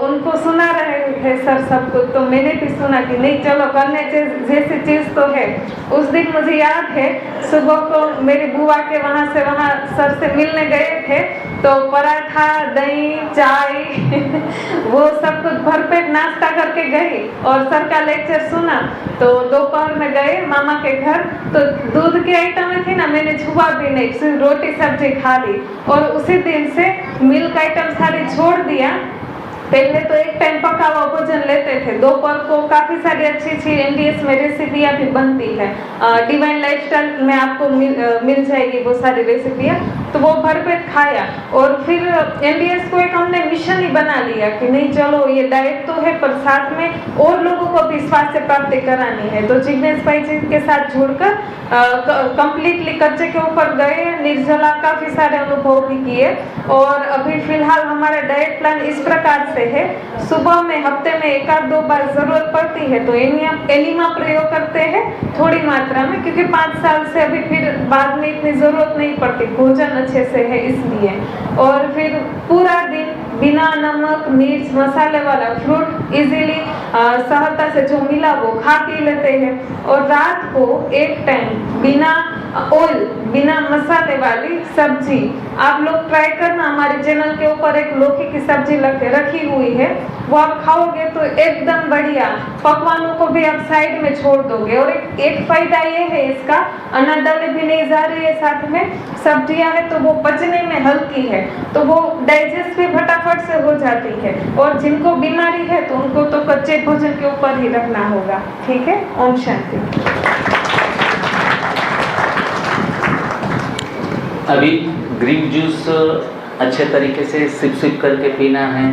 उनको सुना रहे थे सर सब कुछ, तो मैंने भी सुना कि नहीं चलो करने जैसी चीज तो है। उस दिन मुझे याद है सुबह को मेरी बुआ के वहाँ सर से मिलने गए थे, तो पराठा दही चाय वो सब कुछ भरपेट नाश्ता करके गई और सर का लेक्चर सुना। तो दोपहर में गए मामा के घर, तो दूध की आइटम थी ना, मैंने छुआ भी नहीं, सिर्फ रोटी सब्जी खा ली और उसी दिन से मिल्क आइटम सारी छोड़ दिया। पहले तो एक टाइम पका हुआ भोजन लेते थे, दोपहर को काफ़ी सारी अच्छी एनडीएस में रेसिपियाँ भी बनती है, डिवाइन लाइफस्टाइल में आपको मिल जाएगी वो सारी रेसिपियाँ, तो वो भरपेट खाया। और फिर एनडीएस को एक हमने मिशन ही बना लिया कि नहीं चलो ये डाइट तो है पर साथ में और लोगों को भी स्वास्थ्य प्राप्ति करानी है। तो जिग्नेश भाई जी के साथ जुड़कर कंप्लीटली कच्चे के ऊपर गए, निर्जला काफ़ी सारे अनुभव भी किए। और अभी फिलहाल हमारा डाइट प्लान इस प्रकार से है, सुबह में हफ्ते में 1-2 बार जरूरत पड़ती है तो एनिमा प्रयोग करते हैं थोड़ी मात्रा में, क्योंकि 5 साल से अभी फिर बाद में इतनी जरूरत नहीं पड़ती, भोजन अच्छे से है इसलिए। और फिर पूरा दिन बिना नमक मिर्च मसाले वाला फ्रूट इजीली सहजता से जो मिला वो खा पी लेते हैं। और रात को एक टाइम बिना ऑयल बिना मसाले वाली सब्जी आप लोग ट्राई करना। हमारे चैनल के ऊपर एक लौकी की सब्जी रखी हुई है, वो आप खाओगे तो एकदम बढ़िया, पकवानों को भी आप साइड में छोड़ दोगे। और एक फायदा ये है इसका, अनादाले भी नहीं जा रही है, साथ में सब्जियां है तो वो पचने में हल्की है, तो वो डाइजेस्ट भी फटाफट से हो जाती है। और जिनको बीमारी है तो उनको तो कच्चे भोजन के ऊपर ही रखना होगा। ठीक है, ओम शांति। अभी ग्रीन जूस अच्छे तरीके से सिप करके पीना है।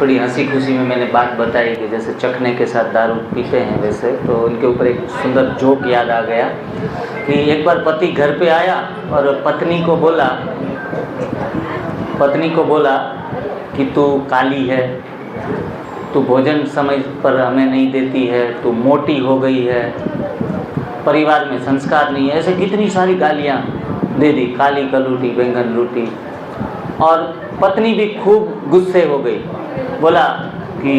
थोड़ी हंसी खुशी में मैंने बात बताई कि जैसे चखने के साथ दारू पीते हैं, वैसे तो उनके ऊपर एक सुंदर जोक याद आ गया कि एक बार पति घर पे आया और पत्नी को बोला कि तू काली है, तू भोजन समय पर हमें नहीं देती है, तू मोटी हो गई है, परिवार में संस्कार नहीं है, ऐसे कितनी सारी गालियाँ दे दी, काली कलूटी बैंगन रोटी। और पत्नी भी खूब गुस्से हो गई, बोला कि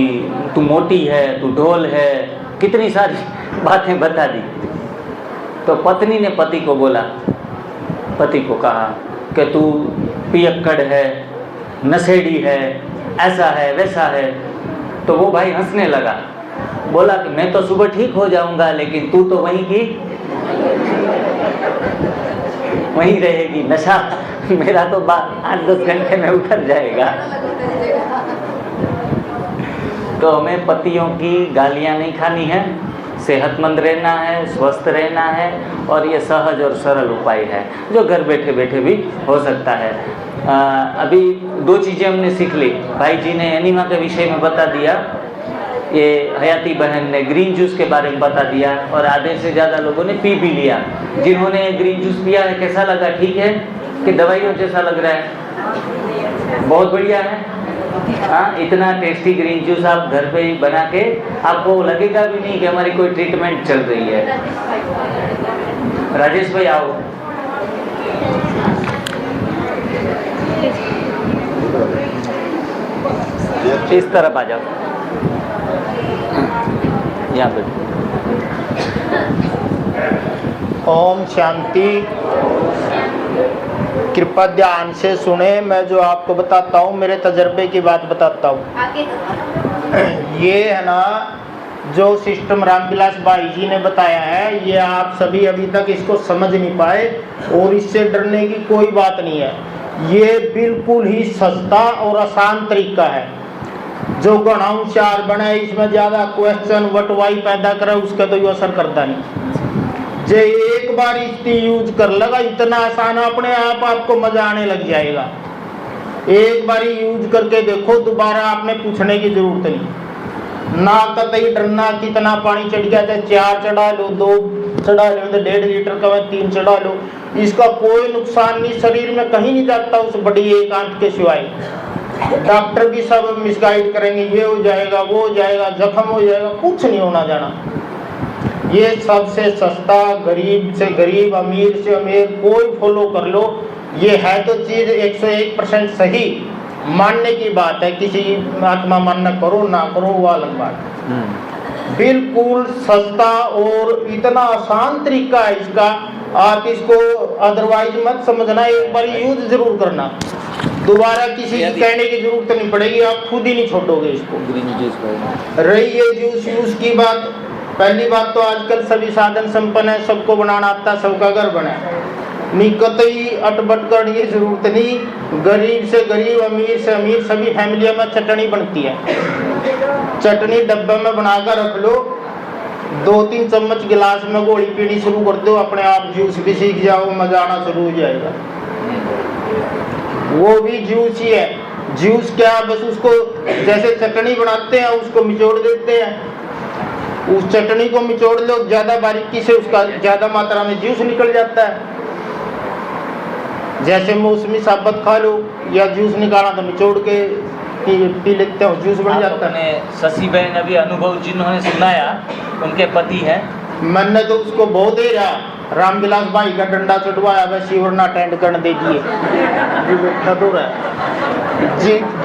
तू मोटी है, तू ढोल है, कितनी सारी बातें बता दी। तो पत्नी ने पति को कहा कि तू पियक्कड़ है, नशेड़ी है, ऐसा है वैसा है। तो वो भाई हंसने लगा, बोला कि मैं तो सुबह ठीक हो जाऊंगा, लेकिन तू तो वहीं रहेगी, नशा मेरा तो 8-10 घंटे में उतर जाएगा। तो हमें पतियों की गालियां नहीं खानी है, सेहतमंद रहना है, स्वस्थ रहना है, और ये सहज और सरल उपाय है जो घर बैठे बैठे भी हो सकता है। अभी 2 चीज़ें हमने सीख ली। भाई जी ने एनीमा के विषय में बता दिया, ये हयाती बहन ने ग्रीन जूस के बारे में बता दिया, और आधे से ज़्यादा लोगों ने पी भी लिया। जिन्होंने ग्रीन जूस पिया है कैसा लगा? ठीक है कि दवाइयों जैसा लग रहा है? बहुत बढ़िया है। हाँ, इतना टेस्टी ग्रीन जूस आप घर पे ही बना के, आपको लगेगा भी नहीं कि हमारी कोई ट्रीटमेंट चल रही है। राजेश भाई आओ। इस तरफ आ जाओ, यहाँ पे। ओम शांति। कृपया ध्यान से सुने, मैं जो आपको बताता हूँ मेरे तजर्बे की बात बताता हूँ। ये है ना जो सिस्टम रामविलास भाई जी ने बताया है, ये आप सभी अभी तक इसको समझ नहीं पाए, और इससे डरने की कोई बात नहीं है। ये बिल्कुल ही सस्ता और आसान तरीका है। जो घना होशियार बने, इसमें ज़्यादा क्वेश्चन वटवाई पैदा करे, उसका तो ये असर करता नहीं। जे एक बार इसकी यूज कर लगा, इतना आसान, अपने आप आपको मजा आने लग जाएगा। एक बार यूज करके देखो, दोबारा आपने पूछने की जरूरत नहीं। ना कतई डरना कितना पानी चढ़ गया, चाहे 4 चढ़ा लो, 2 चढ़ा लो, 1.5 लीटर का 3 चढ़ा लो, इसका कोई नुकसान नहीं, शरीर में कहीं नहीं जाता उस बड़ी एकांत के सिवाय। डॉक्टर भी सब मिसगाइड करेंगे, ये हो जाएगा, वो हो जाएगा, जख्म हो जाएगा, कुछ नहीं होना जाना। ये सबसे सस्ता, गरीब से गरीब, अमीर से अमीर, कोई फॉलो कर लो। ये है तो चीज़ 101% सही, मानने की बात है, किसी आत्मा मानना करो ना करो वो अलग बात है। बिल्कुल सस्ता और इतना आसान तरीका है इसका, आप इसको अदरवाइज मत समझना, एक बार यूज जरूर करना, दोबारा किसी की कहने की जरूरत नहीं पड़ेगी, आप खुद ही नहीं छोड़ोगे इसको। रही ये जूस यूज की बात, पहली बात तो आजकल सभी साधन संपन्न है, सबको बनाना आता है, सबका घर बना है, निकतई अटबट करने की जरूरत नहीं। गरीब से गरीब, अमीर से अमीर, सभी फैमिलियों में चटनी बनती है। चटनी डब्बे में बनाकर रख लो, 2-3 चम्मच गिलास में गोली पीनी शुरू कर दो, अपने आप जूस भी सीख जाओ, मजा आना शुरू हो जाएगा। वो भी जूस ही है। जूस क्या, बस उसको जैसे चटनी बनाते हैं उसको निचोड़ देते हैं, उस चटनी को निचोड़ लो ज्यादा बारीकी से, उसका ज्यादा मात्रा में जूस निकल जाता है। जैसे मौसमी शरबत खा लो, या जूस निकाला तो निचोड़ के पी लेते हो, जूस बन जाता है। शशि बहन अभी अनुभव जिन्होंने सुनाया, उनके पति हैं। मैंने तो उसको बहुत ही रामविलास भाई का डंडा चढ़वाया, वह शिवरना अटेंड करने दे दिए।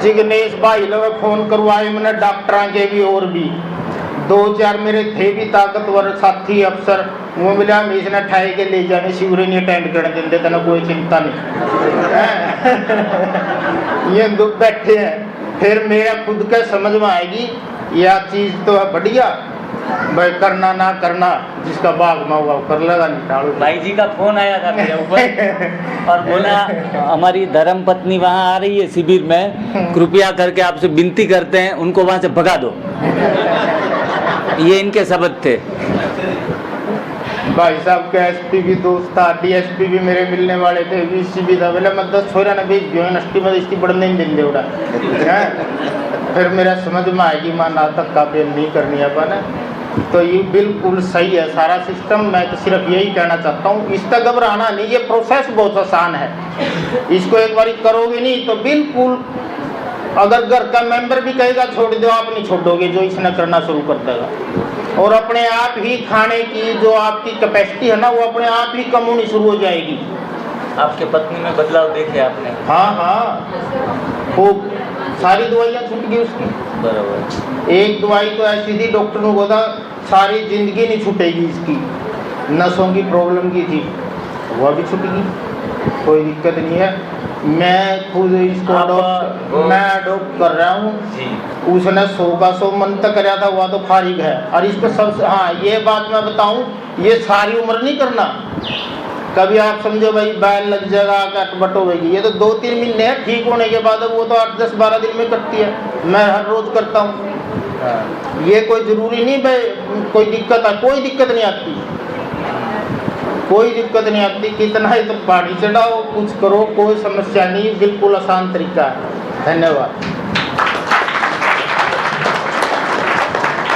जिग्नेश भाई लोग फोन करवाए मैंने, डॉक्टर के भी और भी 2-4 मेरे थे भी ताकतवर साथी अफसर, वो मिला हम इसने ठाए के ले जाने शिविर नहीं अटेंड करने देते ना, कोई चिंता नहीं ये दो बैठे हैं। फिर मेरा खुद का समझ में आएगी यह चीज़ तो है बढ़िया, भाई करना ना करना जिसका बाग में हुआ कर लेगा, निकालो। भाई जी का फोन आया था मेरे ऊपर और बोला हमारी धर्म पत्नी वहाँ आ रही है शिविर में, कृपया करके आपसे विनती करते हैं उनको वहाँ से भगा दो। ये इनके शब्द थे। भाई साहब के एसपी भी दोस्त था, डीएसपी भी मेरे मिलने वाले थे, वीसी भी था। बोले मैं 10 छोरा ने भेज दियो नष्टी में इसकी बढ़ने नहीं दिन दे उड़ा। फिर मेरा समझ में आएगी मां नाटक का बेल नहीं करनी अपन, तो ये बिल्कुल सही है सारा सिस्टम। मैं तो सिर्फ यही कहना चाहता हूँ, इसका घबराना नहीं, ये प्रोसेस बहुत आसान है। इसको एक बार करोगे नहीं तो बिल्कुल, अगर घर का मेंबर भी कहेगा छोड़ दो, आप नहीं छोड़ोगे जो इसने करना शुरू कर देगा। और अपने आप ही खाने की जो आपकी कैपेसिटी है ना, वो अपने आप ही कम होनी शुरू हो जाएगी। आपके पत्नी में बदलाव देखे आपने? हाँ हाँ, वो सारी दवाइयाँ छूट गई उसकी। बराबर। एक दवाई तो ऐसी थी डॉक्टर ने बोला सारी जिंदगी नहीं छूटेगी इसकी, नसों की प्रॉब्लम की थी, वह भी छूट गई, कोई दिक्कत नहीं है। मैं खुद इसको मैं अडॉप्ट कर रहा हूँ। उसने 100 का 100 मन तक कराया था, वह तो फारिग है। और इसको सबसे हाँ ये बात मैं बताऊँ, ये सारी उम्र नहीं करना। कभी आप समझो भाई बैल लग जाएगा, कटबट होगी, ये तो 2-3 महीने है ठीक होने के बाद, वो तो 8-10-12 दिन में कटती है। मैं हर रोज करता हूँ। ये कोई जरूरी नहीं भाई कोई दिक्कत है, कोई दिक्कत नहीं आती, कोई दिक्कत नहीं आती। कितना ही तो पहाड़ी चढ़ाओ, कुछ करो, कोई समस्या नहीं, बिल्कुल आसान तरीका है। धन्यवाद।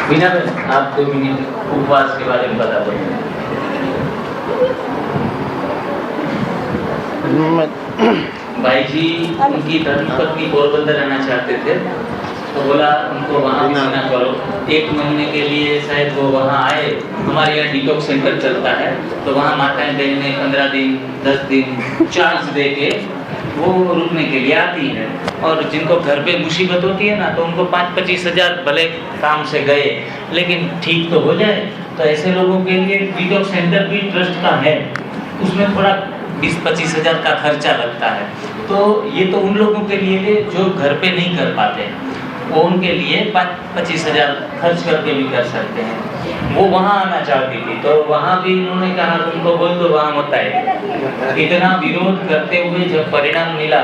बीना बहन, आप 2 मिनट उपवास के बारे में बता दो। भाई जी उनकी धर्मपत्नी पोरबंदर रहना चाहते थे, तो बोला उनको वहाँ भी मना करो। 1 महीने के लिए शायद वो वहाँ आए, हमारे यहाँ डिटॉक्स सेंटर चलता है, तो वहाँ माताएं बहनें 15 दिन 10 दिन चांस दे के वो रुकने के लिए आती हैं। और जिनको घर पे मुसीबत होती है ना, तो उनको 5-25 हज़ार भले काम से गए लेकिन ठीक तो हो जाए। तो ऐसे लोगों के लिए डिटॉक्स सेंटर भी ट्रस्ट का है, उसमें थोड़ा 20-25 हज़ार का खर्चा लगता है। तो ये तो उन लोगों के लिए जो घर पे नहीं कर पाते हैं, वो उनके लिए 5-25 हज़ार खर्च करके भी कर सकते हैं। वो वहाँ आना चाहती थी, तो वहाँ भी इन्होंने कहा तुमको बोल दो वहाँ मत आए। इतना विरोध करते हुए जब परिणाम मिला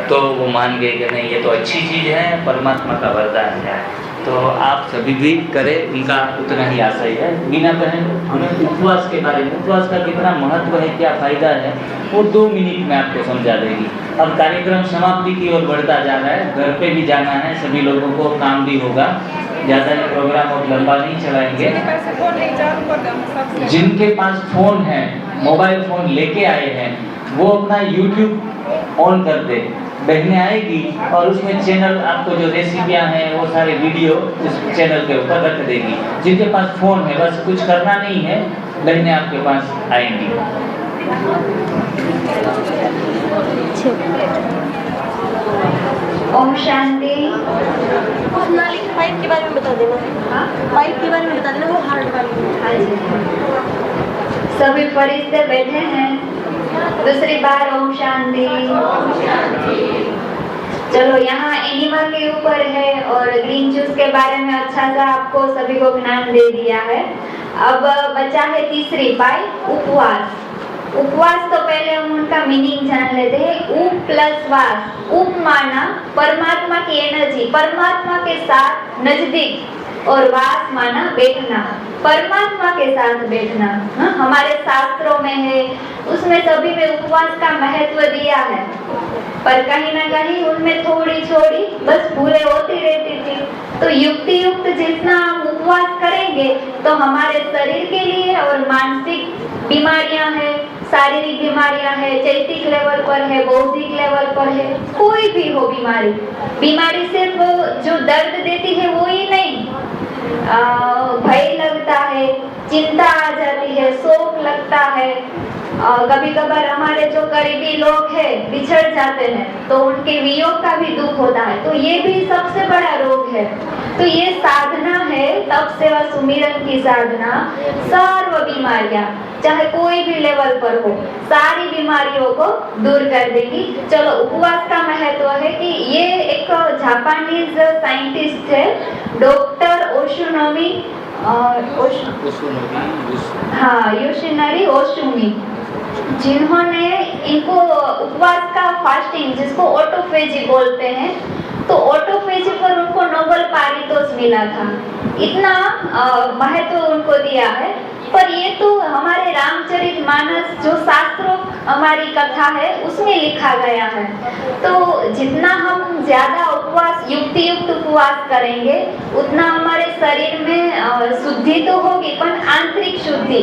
तो वो मान गए कि नहीं ये तो अच्छी चीज़ है, परमात्मा का वरदान है। तो आप सभी भी करें, उनका उतना ही आशय है। बीना बहन हमें उपवास के बारे में, उपवास का कितना महत्व है, क्या फ़ायदा है, वो 2 मिनट में आपको समझा देगी। अब कार्यक्रम समाप्ति की ओर बढ़ता जा रहा है, घर पे भी जाना है सभी लोगों को, काम भी होगा, ज़्यादा ये प्रोग्राम और लंबा नहीं चलाएंगे। जिनके पास फ़ोन है, मोबाइल फ़ोन लेके आए हैं, वो अपना YouTube ऑन कर दे, बहनें आएगी और उसमें चैनल आपको जो रेसिपियां हैं वो सारे वीडियो उस चैनल के ऊपर रख देगी। जिनके पास फ़ोन है बस कुछ करना नहीं है, बहनें आपके पास आएंगी। ओम शांति। पाइप के बारे में बता देना। पाइप के बारे में बता देना, वो हार्ड वाली। हाँ जी। सभी फरिश्ते बैठे हैं। दूसरी बार ओम शांति। चलो यहाँ एनिमल के ऊपर है और ग्रीन जूस के बारे में अच्छा सा आपको सभी को ज्ञान दे दिया है। अब बचा है तीसरी पाइप, उपवास। उपवास तो पहले हम उनका मीनिंग जान लेते हैं। उप प्लस वास। उप माना परमात्मा की एनर्जी, परमात्मा के साथ नजदीक, और वास माना बैठना, परमात्मा के साथ बैठना। हमारे शास्त्रों में है, उसमें सभी में उपवास का महत्व दिया है, पर कहीं ना कहीं उनमें थोड़ी छोड़ी बस भूलें होती रहती थी। तो युक्ति युक्त जितना हम उपवास करेंगे तो हमारे शरीर के लिए और मानसिक बीमारियां हैं, शारीरिक बीमारियां हैं, चैतिक लेवल पर है, बौद्धिक लेवल पर है, कोई भी हो बीमारी, बीमारी सिर्फ जो दर्द देती है वो ही नहीं, भय लगता है, चिंता आ जाती है, शोक लगता है, कभी कभार हमारे जो करीबी लोग हैं बिछड़ जाते हैं तो उनके वियोग का भी दुख होता है। तो ये भी सबसे बड़ा रोग है। तो ये साधना है, तप सेवा सुमिरन की साधना सर्व बीमारियां चाहे कोई भी लेवल पर हो सारी बीमारियों को दूर कर देगी। चलो, उपवास का महत्व है कि ये एक जापानीज साइंटिस्ट है डॉक्टर ओशुनोमी योशिनरी ओशुमी, जिन्होंने इनको उपवास का फास्टिंग जिसको ऑटोफेजी बोलते हैं, तो ऑटोफेजी पर उनको नोबेल पारितोषिक मिला था। इतना महत्व उनको दिया है। पर ये तो हमारे रामचरितमानस जो शास्त्रों हमारी कथा है उसमें लिखा गया है। तो जितना हम ज्यादा उपवास युक्त उपवास करेंगे उतना हमारे शरीर में शुद्धि तो होगी, पर आंतरिक शुद्धि,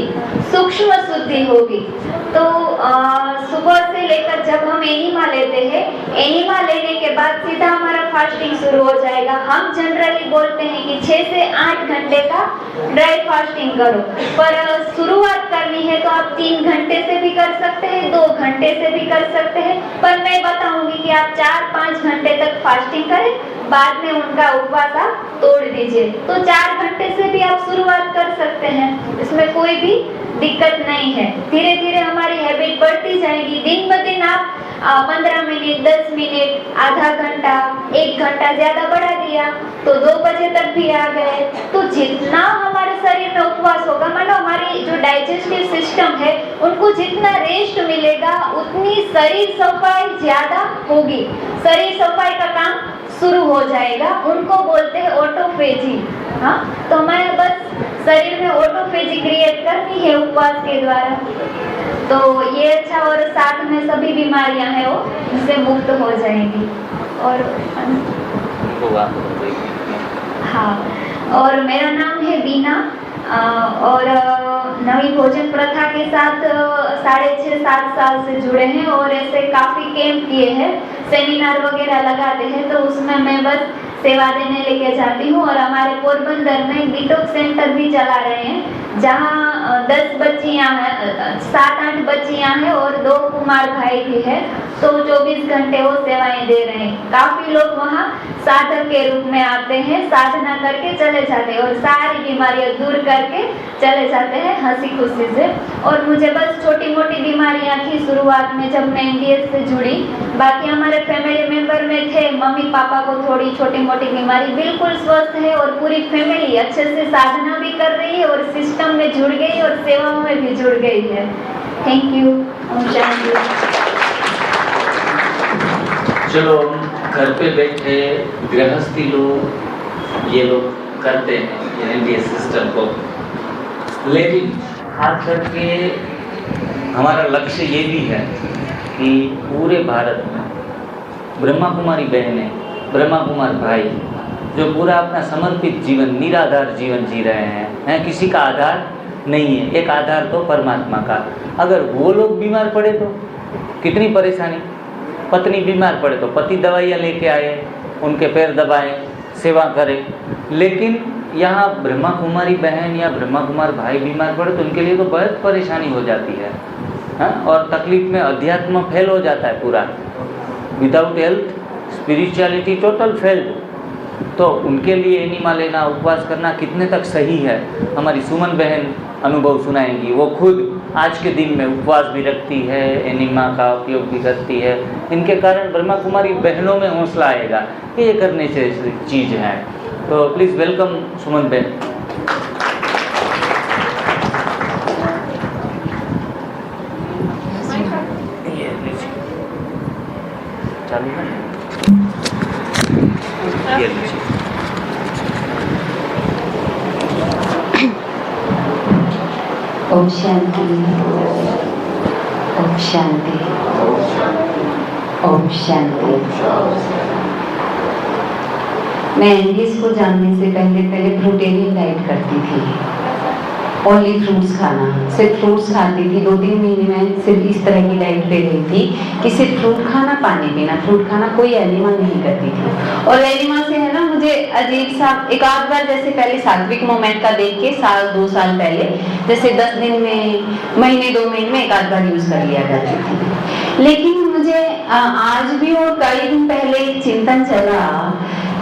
सूक्ष्म शुद्धि होगी। तो सुबह से लेकर जब हम एनिमा लेते हैं, एनिमा लेने के बाद सीधा हमारा फास्टिंग शुरू हो जाएगा। हम जनरली बोलते हैं कि 6 से 8 घंटे का ड्राई फास्टिंग करो, पर शुरुआत करनी है तो आप 3 घंटे से भी कर सकते हैं, 2 घंटे से भी कर सकते हैं। पर मैं बताऊंगी कि आप 4-5 घंटे तक फास्टिंग करें, बाद में उनका उपवास आप तोड़ दीजिए। तो 4 घंटे से भी आप शुरुआत कर सकते हैं, इसमें कोई भी दिक्कत नहीं है। धीरे धीरे हमारी हैबिट बढ़ती जाएगी। दिन ब दिन आप 15 मिनट, 10 मिनट, आधा घंटा, 1 घंटा ज्यादा बढ़ा दिया तो 2 बजे तक भी आ गए। तो जितना हमारे शरीर में उपवास होगा, मानो हमारी जो डाइजेस्टिव सिस्टम है उनको जितना रेस्ट मिलेगा उतनी शरीर सफाई ज्यादा होगी, शरीर सफाई का काम शुरू हो जाएगा। उनको बोलते हैं ऑटोफेजी। हाँ, तो हमें बस शरीर में ऑटोफेजी क्रिएट करनी है उपवास के द्वारा। तो ये अच्छा, और साथ में सभी बीमारियां हैं वो इससे मुक्त हो जाएंगी। और हाँ, और मेरा नाम है बीना, और नवी भोजन प्रथा के साथ 6.5-7 साल से जुड़े हैं और ऐसे काफ़ी कैंप किए हैं, सेमिनार वगैरह लगाते हैं, तो उसमें मैं बस सेवा देने लेके जाती हूँ। और हमारे पोरबंदर में डिटॉक्स सेंटर भी चला रहे हैं, जहाँ 10 बच्चियाँ हैं, 7-8 बच्चियाँ हैं और 2 कुमार भाई भी है। तो 24 घंटे वो सेवाएं दे रहे हैं। काफ़ी लोग वहाँ साधक के रूप में आते हैं, साधना करके चले जाते हैं और सारी बीमारियां दूर करके चले जाते हैं हंसी खुशी से। और मुझे बस छोटी मोटी बीमारियां थी शुरुआत में जब मैं NDS से जुड़ी। बाकी हमारे फैमिली मेंबर में थे, मम्मी पापा को थोड़ी छोटी मोटी बीमारी, बिल्कुल स्वस्थ है और पूरी फैमिली अच्छे से साधना भी कर रही है और सिस्टम में जुड़ गई और सेवाओं में भी जुड़ गई है। Thank you. चलो, घर पे बैठे गृहस्थी लोग ये लोग करते हैं NDS सिस्टम को, लेकिन खास करके हमारा लक्ष्य ये भी है कि पूरे भारत में ब्रह्मा कुमारी बहनें, ब्रह्मा कुमार भाई जो पूरा अपना समर्पित जीवन, निराधार जीवन जी रहे हैं, किसी का आधार नहीं है, एक आधार तो परमात्मा का। अगर वो लोग बीमार पड़े तो कितनी परेशानी। पत्नी बीमार पड़े तो पति दवाइयाँ लेके आए, उनके पैर दबाएं, सेवा करें। लेकिन यहाँ ब्रह्मा कुमारी बहन या ब्रह्मा कुमार भाई बीमार पड़े तो उनके लिए तो बहुत परेशानी हो जाती है, हाँ? और तकलीफ में अध्यात्म फेल हो जाता है पूरा। Without health spirituality total failed. तो उनके लिए एनिमा लेना, उपवास करना कितने तक सही है, हमारी सुमन बहन अनुभव सुनाएंगी। वो खुद आज के दिन में उपवास भी रखती है, एनिमा का उपयोग भी करती है। इनके कारण ब्रह्मा कुमारी बहनों में हौसला आएगा कि ये करने से चीज़ है। तो प्लीज़ वेलकम सुमन बहन। चालू है ये लीजिए। ओम शांति, ओम शांति, ओम शांति। मैं NDS को जानने से पहले फ्रूटेरियन डाइट करती थी, ओनली फ्रूट्स खाना, सिर्फ फ्रूट्स खाती थी। 2-3 महीने में सिर्फ इस तरह की डाइट पे रही थी कि सिर्फ फ्रूट खाना, पानी पीना, फ्रूट खाना, कोई एनिमा नहीं करती थी। और एनिमा से है ना मुझे अजीब सा एक आध बार, जैसे पहले सात्विक मोमेंट का देख के 1-2 साल पहले, जैसे 10 दिन में, महीने 2 महीने में एक आध बार यूज कर लिया करती थी। लेकिन मुझे आज भी और कई दिन पहले एक चिंतन चला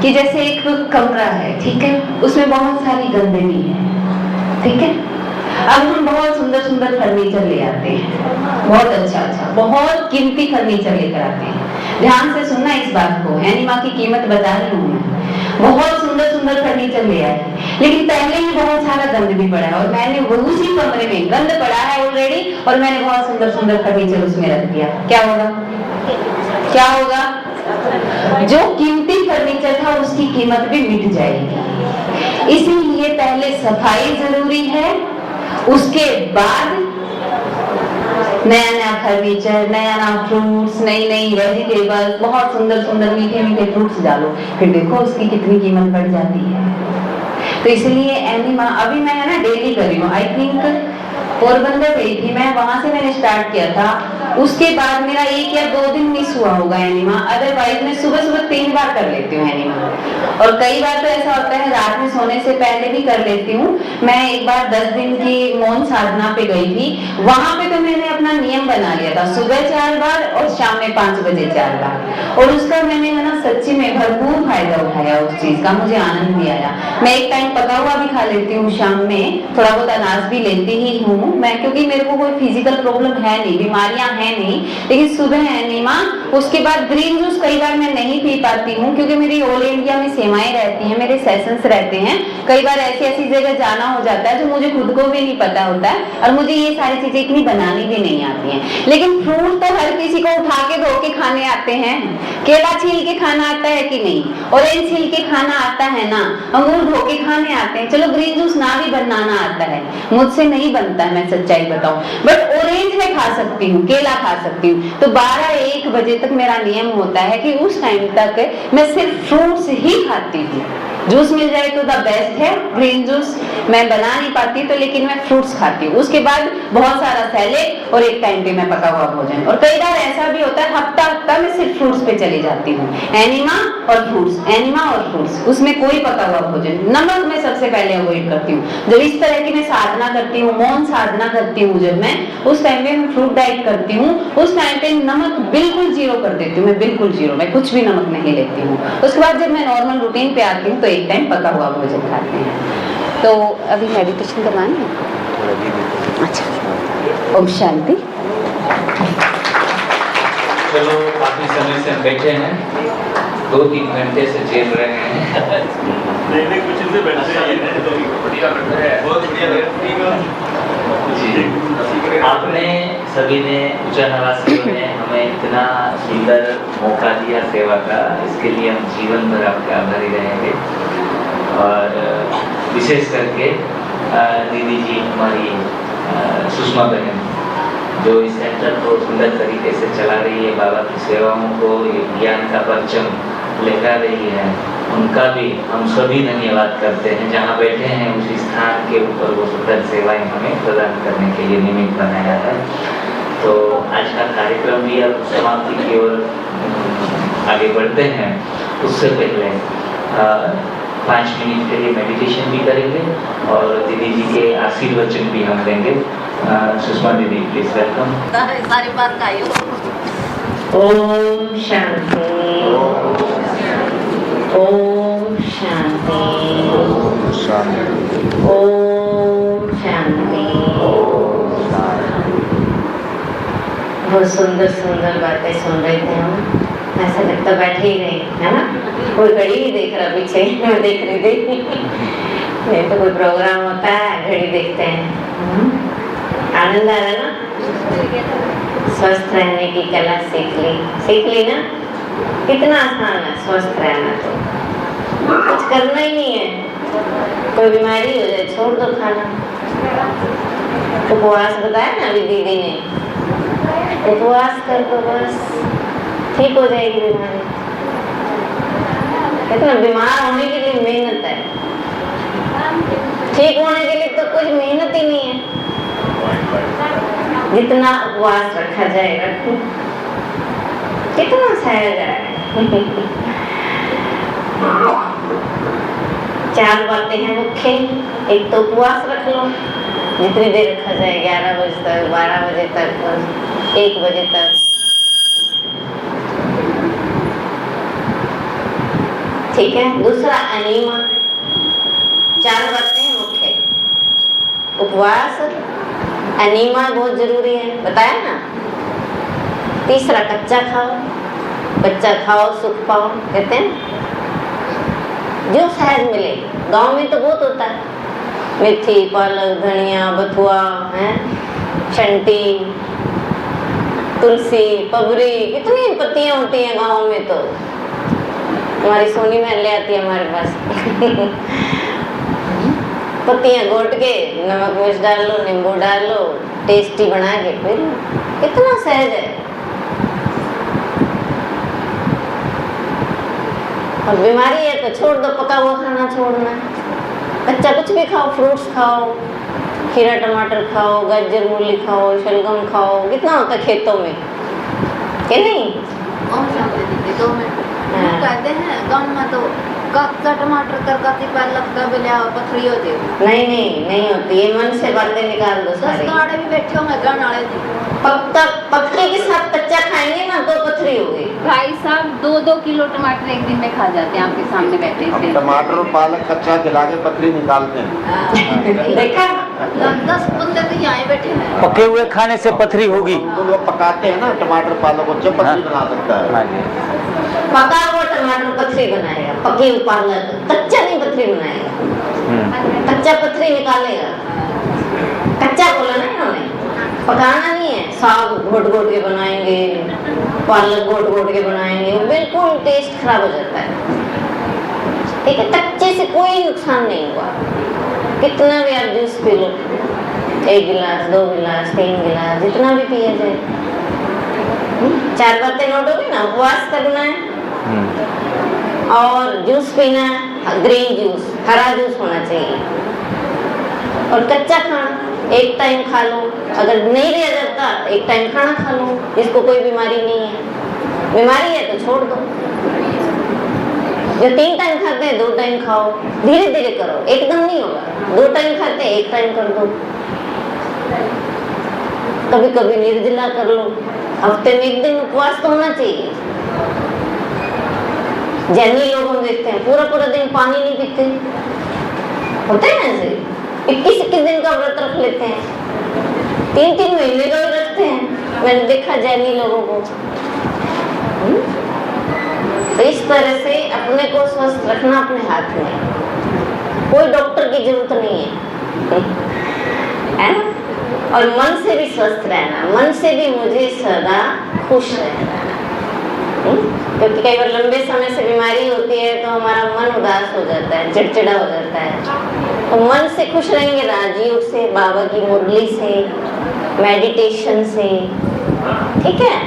कि जैसे एक कमरा है, ठीक है, उसमें बहुत सारी गंदगी है, ठीक है। अब हम बहुत सुंदर सुंदर फर्नीचर ले आते हैं, बहुत अच्छा बहुत कीमती फर्नीचर लेकर आते हैं। ध्यान से सुनना इस बात को, एनिमा की कीमत बता रही हूँ मैं। बहुत सुंदर सुंदर फर्नीचर ले आए, लेकिन पहले ही बहुत सारा गंद भी पड़ा है और मैंने वो उसी कमरे में गंद पड़ा है ऑलरेडी और मैंने बहुत सुंदर सुंदर फर्नीचर उसमें रख दिया। क्या होगा? क्या होगा? जो कीमती फर्नीचर था उसकी कीमत भी मिट जाएगी। इसीलिए पहले सफाई जरूरी है, उसके बाद नया नया फर्नीचर, नया नया फ्रूट्स, नई नई वेजिटेबल्स, बहुत सुंदर सुंदर मीठे मीठे फ्रूट्स डालो, फिर देखो उसकी कितनी कीमत बढ़ जाती है। तो इसलिए एनिमा अभी मैं है ना डेली कर रही हूँ। आई थिंक पोरबंदर गई थी मैं, वहां से मैंने स्टार्ट किया था। उसके बाद मेरा 1 या 2 दिन मिस हुआ होगा एनिमा, अदरवाइज मैं सुबह सुबह 3 बार कर लेती हूँ एनिमा। और कई बार तो ऐसा होता है रात में सोने से पहले भी कर लेती हूँ। मैं एक बार 10 दिन की मौन साधना पे गई थी, वहां पे तो मैंने अपना नियम बना लिया था, सुबह 4 बार और शाम में 5 बजे 4 बार। और उसका मैंने है ना सच्ची में भरपूर फायदा उठाया, उस चीज का मुझे आनंद भी आया। मैं एक टाइम पका हुआ भी खा लेती हूँ, शाम में थोड़ा बहुत अनाज भी लेती ही हूँ मैं, क्योंकि मेरे को कोई फिजिकल प्रॉब्लम है नहीं, बीमारियां है नहीं। लेकिन सुबह एनिमा, उसके बाद ग्रीन जूस कई बार मैं नहीं पी पाती हूँ क्योंकि मेरी ऑल इंडिया में सेवाएं रहती हैं, मेरे सेशंस रहते हैं। कई बार ऐसी ऐसी जगह जाना हो जाता है जो मुझे खुद को भी नहीं पता होता है और मुझे ये सारी चीजें इतनी बनानी भी नहीं आती हैं। लेकिन फ्रूट तो हर किसी को उठा के धो के खाने आते हैं। केला छील के खाना आता है कि नहीं? ऑरेंज छील के खाना आता है ना? अंगूर धो के खाने आते हैं। चलो ग्रीन जूस ना भी बनाना आता है, मुझसे नहीं बनता है, मैं सच्चाई बताऊं, बट ऑरेंज मैं खा सकती हूँ, केला खा सकती हूँ। तो 12-1 बजे तक मेरा नियम होता है कि उस टाइम तक मैं सिर्फ फ्रूट्स ही खाती हूँ। जूस मिल जाए तो द बेस्ट है, ग्रीन जूस मैं बना नहीं पाती तो लेकिन मैं फ्रूट्स खाती हूँ। उसके बाद बहुत सारा सैलेड और एक टाइम पे मैं पका हुआ भोजन। और कई बार ऐसा भी होता है हफ्ता मैं सिर्फ फ्रूट्स पे चली जाती हूँ, एनिमा और फ्रूट्स, एनिमा और फ्रूट्स, उसमें कोई पका हुआ भोजन। नमक मैं सबसे पहले अवॉइड करती हूँ। जब इस तरह की मैं साधना करती हूँ, मौन साधना करती हूँ, जब मैं उस टाइम पे मैं फ्रूट डाइट करती हूँ, उस टाइम पे नमक बिल्कुल 0 कर देती हूँ, मैं बिल्कुल 0, मैं कुछ भी नमक नहीं लेती हूँ। उसके बाद जब मैं नॉर्मल रूटीन पे आती हूँ तो एक टाइम पका हुआ भोजन खाते हैं। तो अभी मेडिटेशन करवानी है? अच्छा, ओम शांति। चलो काफी समय से हम बैठे हैं, 2-3 घंटे से झेल रहे हैं। जी, आपने सभी ने उच्चानवासियों ने हमें इतना सुंदर मौका दिया सेवा का, इसके लिए हम जीवन भर आपके आभारी रहेंगे। और विशेष करके दीदी जी हमारी सुषमा बहन जो इस सेंटर को सुंदर तरीके से चला रही है, बाबा की सेवाओं को ये ज्ञान का परचम लहरा रही है, उनका भी हम सभी धन्यवाद करते हैं। जहाँ बैठे हैं उसी स्थान के ऊपर वो सुंदर सेवाएं हमें प्रदान करने के लिए निमित्त बनाया है। तो आज का कार्यक्रम भी अब समाप्ति की ओर आगे बढ़ते हैं। उससे पहले 5 मिनट के लिए मेडिटेशन भी करेंगे और दीदी जी के आशीर्वचन भी हम देंगे। सुषमा दीदी प्लीज वेलकम। सारी बात का ओम शांति, ओम शांति, ओम शांति। बहुत सुंदर सुंदर बातें सुन रहे थे हम, ऐसा लगता बैठे ही रहे, है ना? कोई घड़ी ही देख रहा पीछे, मैं देख रही थी। नहीं तो कोई प्रोग्राम होता है घड़ी देखते हैं। आनंद आ रहा ना? स्वस्थ रहने की कला सीख ली ना? कितना आसान है स्वस्थ रहना, तो कुछ करना ही नहीं है। कोई बीमारी हो जाए छोड़ दो खाना। उपवास बताया ना अभी दीदी ने, उपवास कर दो बस ठीक हो जाएगी बीमारी। इतना बीमार होने के लिए मेहनत है, ठीक होने के लिए तो कुछ मेहनत ही नहीं है। जितना उपवास रखा जाएगा कितना सहा जाएगा। 4 बातें हैं मुख्य। एक तो उपवास रख लो, जितनी देर रखा जाए, 11 बजे तक, 12 बजे तक, 1 बजे तक। ठीक है। दूसरा अनीमा, 4 बातें मुख्य। उपवास, अनीमा बहुत जरूरी है, बताया ना। तीसरा कच्चा खाओ, कच्चा खाओ सुख पाओ, कहते हैं जो सहज मिले। गांव में तो बहुत होता है, मेथी, पालक, धनिया, बथुआ है, शंटी, तुलसी, पबरी, कितनी पत्तियां होती हैं गांव में। तो हमारी सोनी बहन ले आती है हमारे पास पत्तियां घोट के नमक मिर्च डाल लो, नींबू डाल लो, टेस्टी बना के फिर कितना सहज है। और बीमारी है तो छोड़ दो, पका हुआ खाना छोड़ना। कच्चा कुछ भी खाओ, फ्रूट्स खाओ, खीरा टमाटर खाओ, गाजर मूली खाओ, शलगम खाओ, कितना होता है खेतों में, कि नहीं? कहते हैं गाँव में तो कच्चा टमाटर करकाती पालक का बिल्या पथरी होती है। नहीं होती, ये मन से बातें निकाल दो सारी। गाड़े भी बैठे होंगे गाँव वाले पक्के के साथ कच्चा खाएंगे ना तो पथरी होगी। भाई साहब 2-2 किलो टमाटर एक दिन में खा जाते हैं आपके सामने बैठे थे। टमाटर और पालक कच्चा खिला के पथरी निकालते हैं। देखा, 10 बंदे तो यहाँ बैठे हैं। पके हुए खाने से पथरी होगी। तो लोग पकाते हैं ना टमाटर पालक को, जब पथरी बना सकता है। पका हुआ टमाटर पथरी बनाएगा, पके हुए पालक कच्चा नहीं पथरी बनाएगा। कच्चा पथरी निकालेगा। कच्चा बोला ना इन्होंने, पकाना नहीं है। साग घोट घोट के बनाएंगे, पालक घोट घोट के बनाएंगे, बिल्कुल टेस्ट खराब हो जाता है। ठीक है, कच्चे से कोई नुकसान नहीं हुआ। कितना भी आप जूस पी लो, 1 गिलास, 2 गिलास, 3 गिलास, जितना भी पिया जाए। 4 बातें नोट होगी ना। उपवास करना है और जूस पीना है, ग्रीन जूस, हरा जूस होना चाहिए। और कच्चा खाना 1 टाइम खा लो, अगर नहीं रह जाता 1 टाइम खाना खा लो, जिसको कोई बीमारी नहीं है। बीमारी है तो छोड़ दो। जो 3 टाइम खाते हैं 2 टाइम खाओ, धीरे धीरे करो, एकदम नहीं होगा। 2 टाइम खाते हैं 1 टाइम कर दो, कभी कभी निर्जला कर लो। हफ्ते में 1 दिन उपवास तो होना चाहिए। जैनी लोग हम देखते हैं पूरा दिन पानी नहीं पीते, होते हैं ऐसे 21 दिन का व्रत रख लेते हैं, 3 महीने का भी रखते हैं। मैंने देखा जैनी लोगों को। तो इस तरह से अपने को स्वस्थ रखना अपने हाथ में, कोई डॉक्टर की जरूरत नहीं है ना। और मन से भी स्वस्थ रहना, मन से भी मुझे सदा खुश रहना। क्योंकि कई बार लंबे समय से बीमारी होती है तो हमारा मन उदास हो जाता है, चिड़चिड़ा हो जाता है। तो मन से खुश रहेंगे राजयोग से, बाबा की मुरली से, मेडिटेशन से। ठीक है,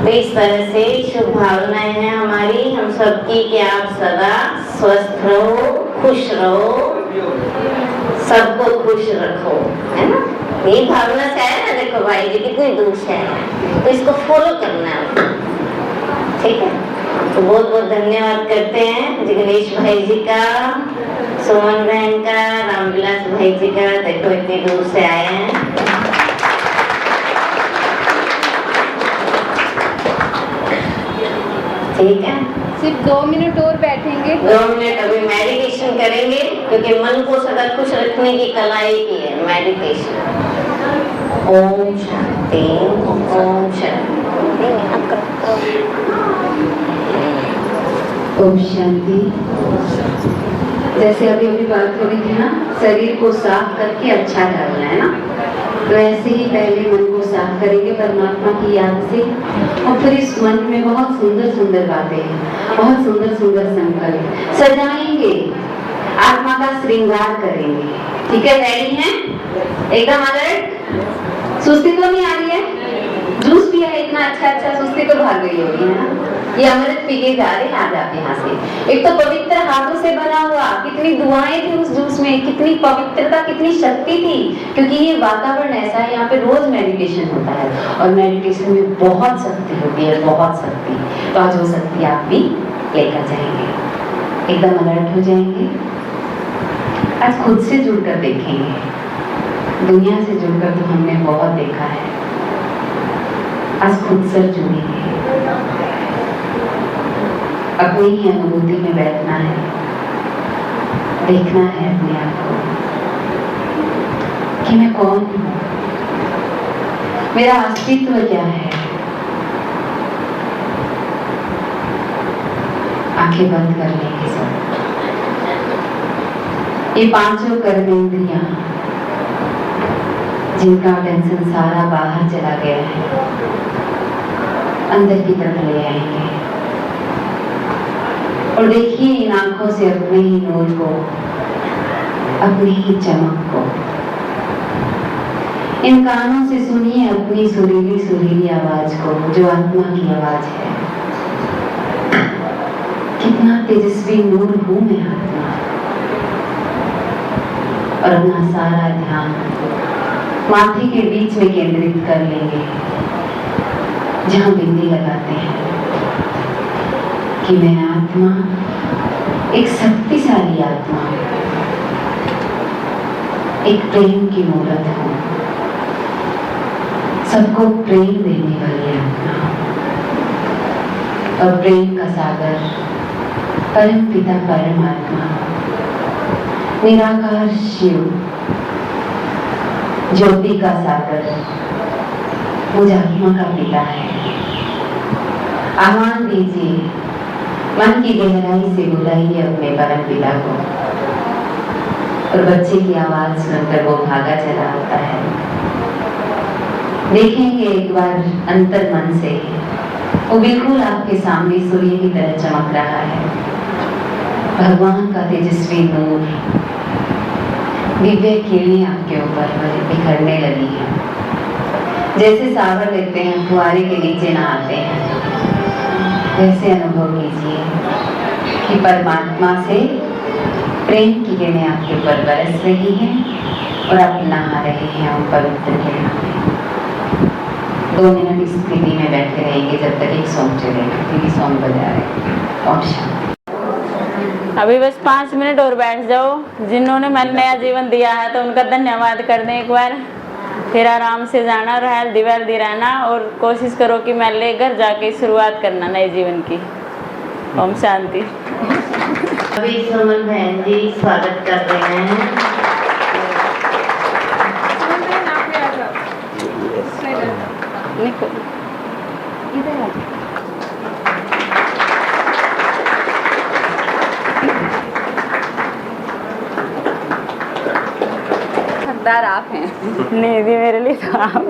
तो इस तरह से शुभ भावनाएं हैं हमारी हम सबकी कि आप सदा स्वस्थ रहो, खुश रहो, सबको खुश रखो, है ना। ये भावना से आया ना, देखो भाई जी कितनी दूर से है, तो इसको फॉलो करना है। ठीक है, तो बहुत बहुत धन्यवाद करते हैं जिग्नेश भाई जी का, सुमन बहन का, रामविलास भाई जी का। देखो इतनी दूर से आए हैं। ठीक है, सिर्फ 2 मिनट और बैठेंगे। 2 मिनट अभी मेडिटेशन करेंगे, क्योंकि मन को सदा खुश रखने की कला एक ही है, मेडिटेशन। ओम शांति, ओम शांति, ओम शांति। जैसे अभी बात हो रही थी ना, शरीर को साफ करके अच्छा करना है ना, तो ऐसे ही पहले मन को साफ करेंगे परमात्मा की याद से, और फिर इस मन में बहुत सुंदर सुंदर बातें हैं, बहुत सुंदर सुंदर संकल्प सजाएंगे, आत्मा का श्रृंगार करेंगे। ठीक है, रेडी हैं? एकदम अलर्ट? सुस्ती तो नहीं आ रही है? जूस पिया है इतना अच्छा, सुस्ती तो भाग गई होगी, है ना। ये अमृत पी के जा रहे हैं आज आप यहाँ से। एक तो पवित्र हाथों से बना हुआ, कितनी दुआएं थी उस जूस में, कितनी पवित्रता, कितनी शक्ति थी, क्योंकि ये वातावरण ऐसा है, यहाँ पे रोज मेडिटेशन होता है और मेडिटेशन में बहुत शक्ति होती है, बहुत शक्ति। तो आज वो शक्ति आप भी लेकर जाएंगे, एकदम अलर्ट हो जाएंगे। आज खुद से जुड़कर देखेंगे, दुनिया से जुड़कर तो हमने बहुत देखा है, आज खुद से जुड़ेंगे। अपनी ही अनुभूति में बैठना है, देखना है अपने आप को कि मैं कौन हूँ, मेरा अस्तित्व क्या है। आंखें बंद कर लेंगे सब। ये पांचों कर्मेंद्रियां जिनका टेंशन सारा बाहर चला गया है, अंदर की तरफ ले आएंगे और देखिए इन आंखों से अपने ही नूर को, अपनी ही चमक को। इन कानों से सुनिए अपनी सुरीली सुरीली आवाज को, जो आत्मा की आवाज है। कितना तेजस्वी नूर हूं मैं आत्मा। और अपना सारा ध्यान माथे के बीच में केंद्रित कर लेंगे, जहां बिंदी लगाते हैं कि मैं आत्मा एक शक्तिशाली आत्मा, एक प्रेम की मूर्त हूं, सबको प्रेम देने वाली आत्मा। और प्रेम का सागर परम पिता परमात्मा निराकार शिव, ज्योति का सागर मुझ आत्मा का पिता है। आह्वान दीजिए, मन की गहराई से बुलाइए अपने परम पिता को। और बच्चे की आवाज सुनकर वो भागा चला आता है। देखेंगे एक बार अंतर मन से, वो बिल्कुल आपके सामने सूर्य की तरह चमक रहा है। भगवान का तेजस्वी नूर, दिव्य किरणें आपके ऊपर बिखरने लगी है। जैसे सावर लेते हैं, फुहारे के नीचे नहाते हैं, वैसे अनुभव कीजिए कि परमात्मा से प्रेम की किरणें आपके ऊपर बरस रही हैं और आप नहा रहे हैं उन पवित्र किरणों में। 2 मिनट इस स्थिति में बैठे रहेंगे जब तक एक सॉन्ग चलेगा। क्योंकि सॉन्ग बजा रहे और शांति। अभी बस 5 मिनट और बैठ जाओ। जिन्होंने मैंने नया जीवन दिया है तो उनका धन्यवाद कर दें एक बार। फिर आराम से जाना और हेल्दी वेल्दी रहना और कोशिश करो कि मैं लेकर जाके शुरुआत करना नए जीवन की। ओम शांति। अभी सुमन बहन जी स्वागत कर रहे हैं। निको इधर आ। हकदार आप हैं। नहीं भी मेरे लिए तो आप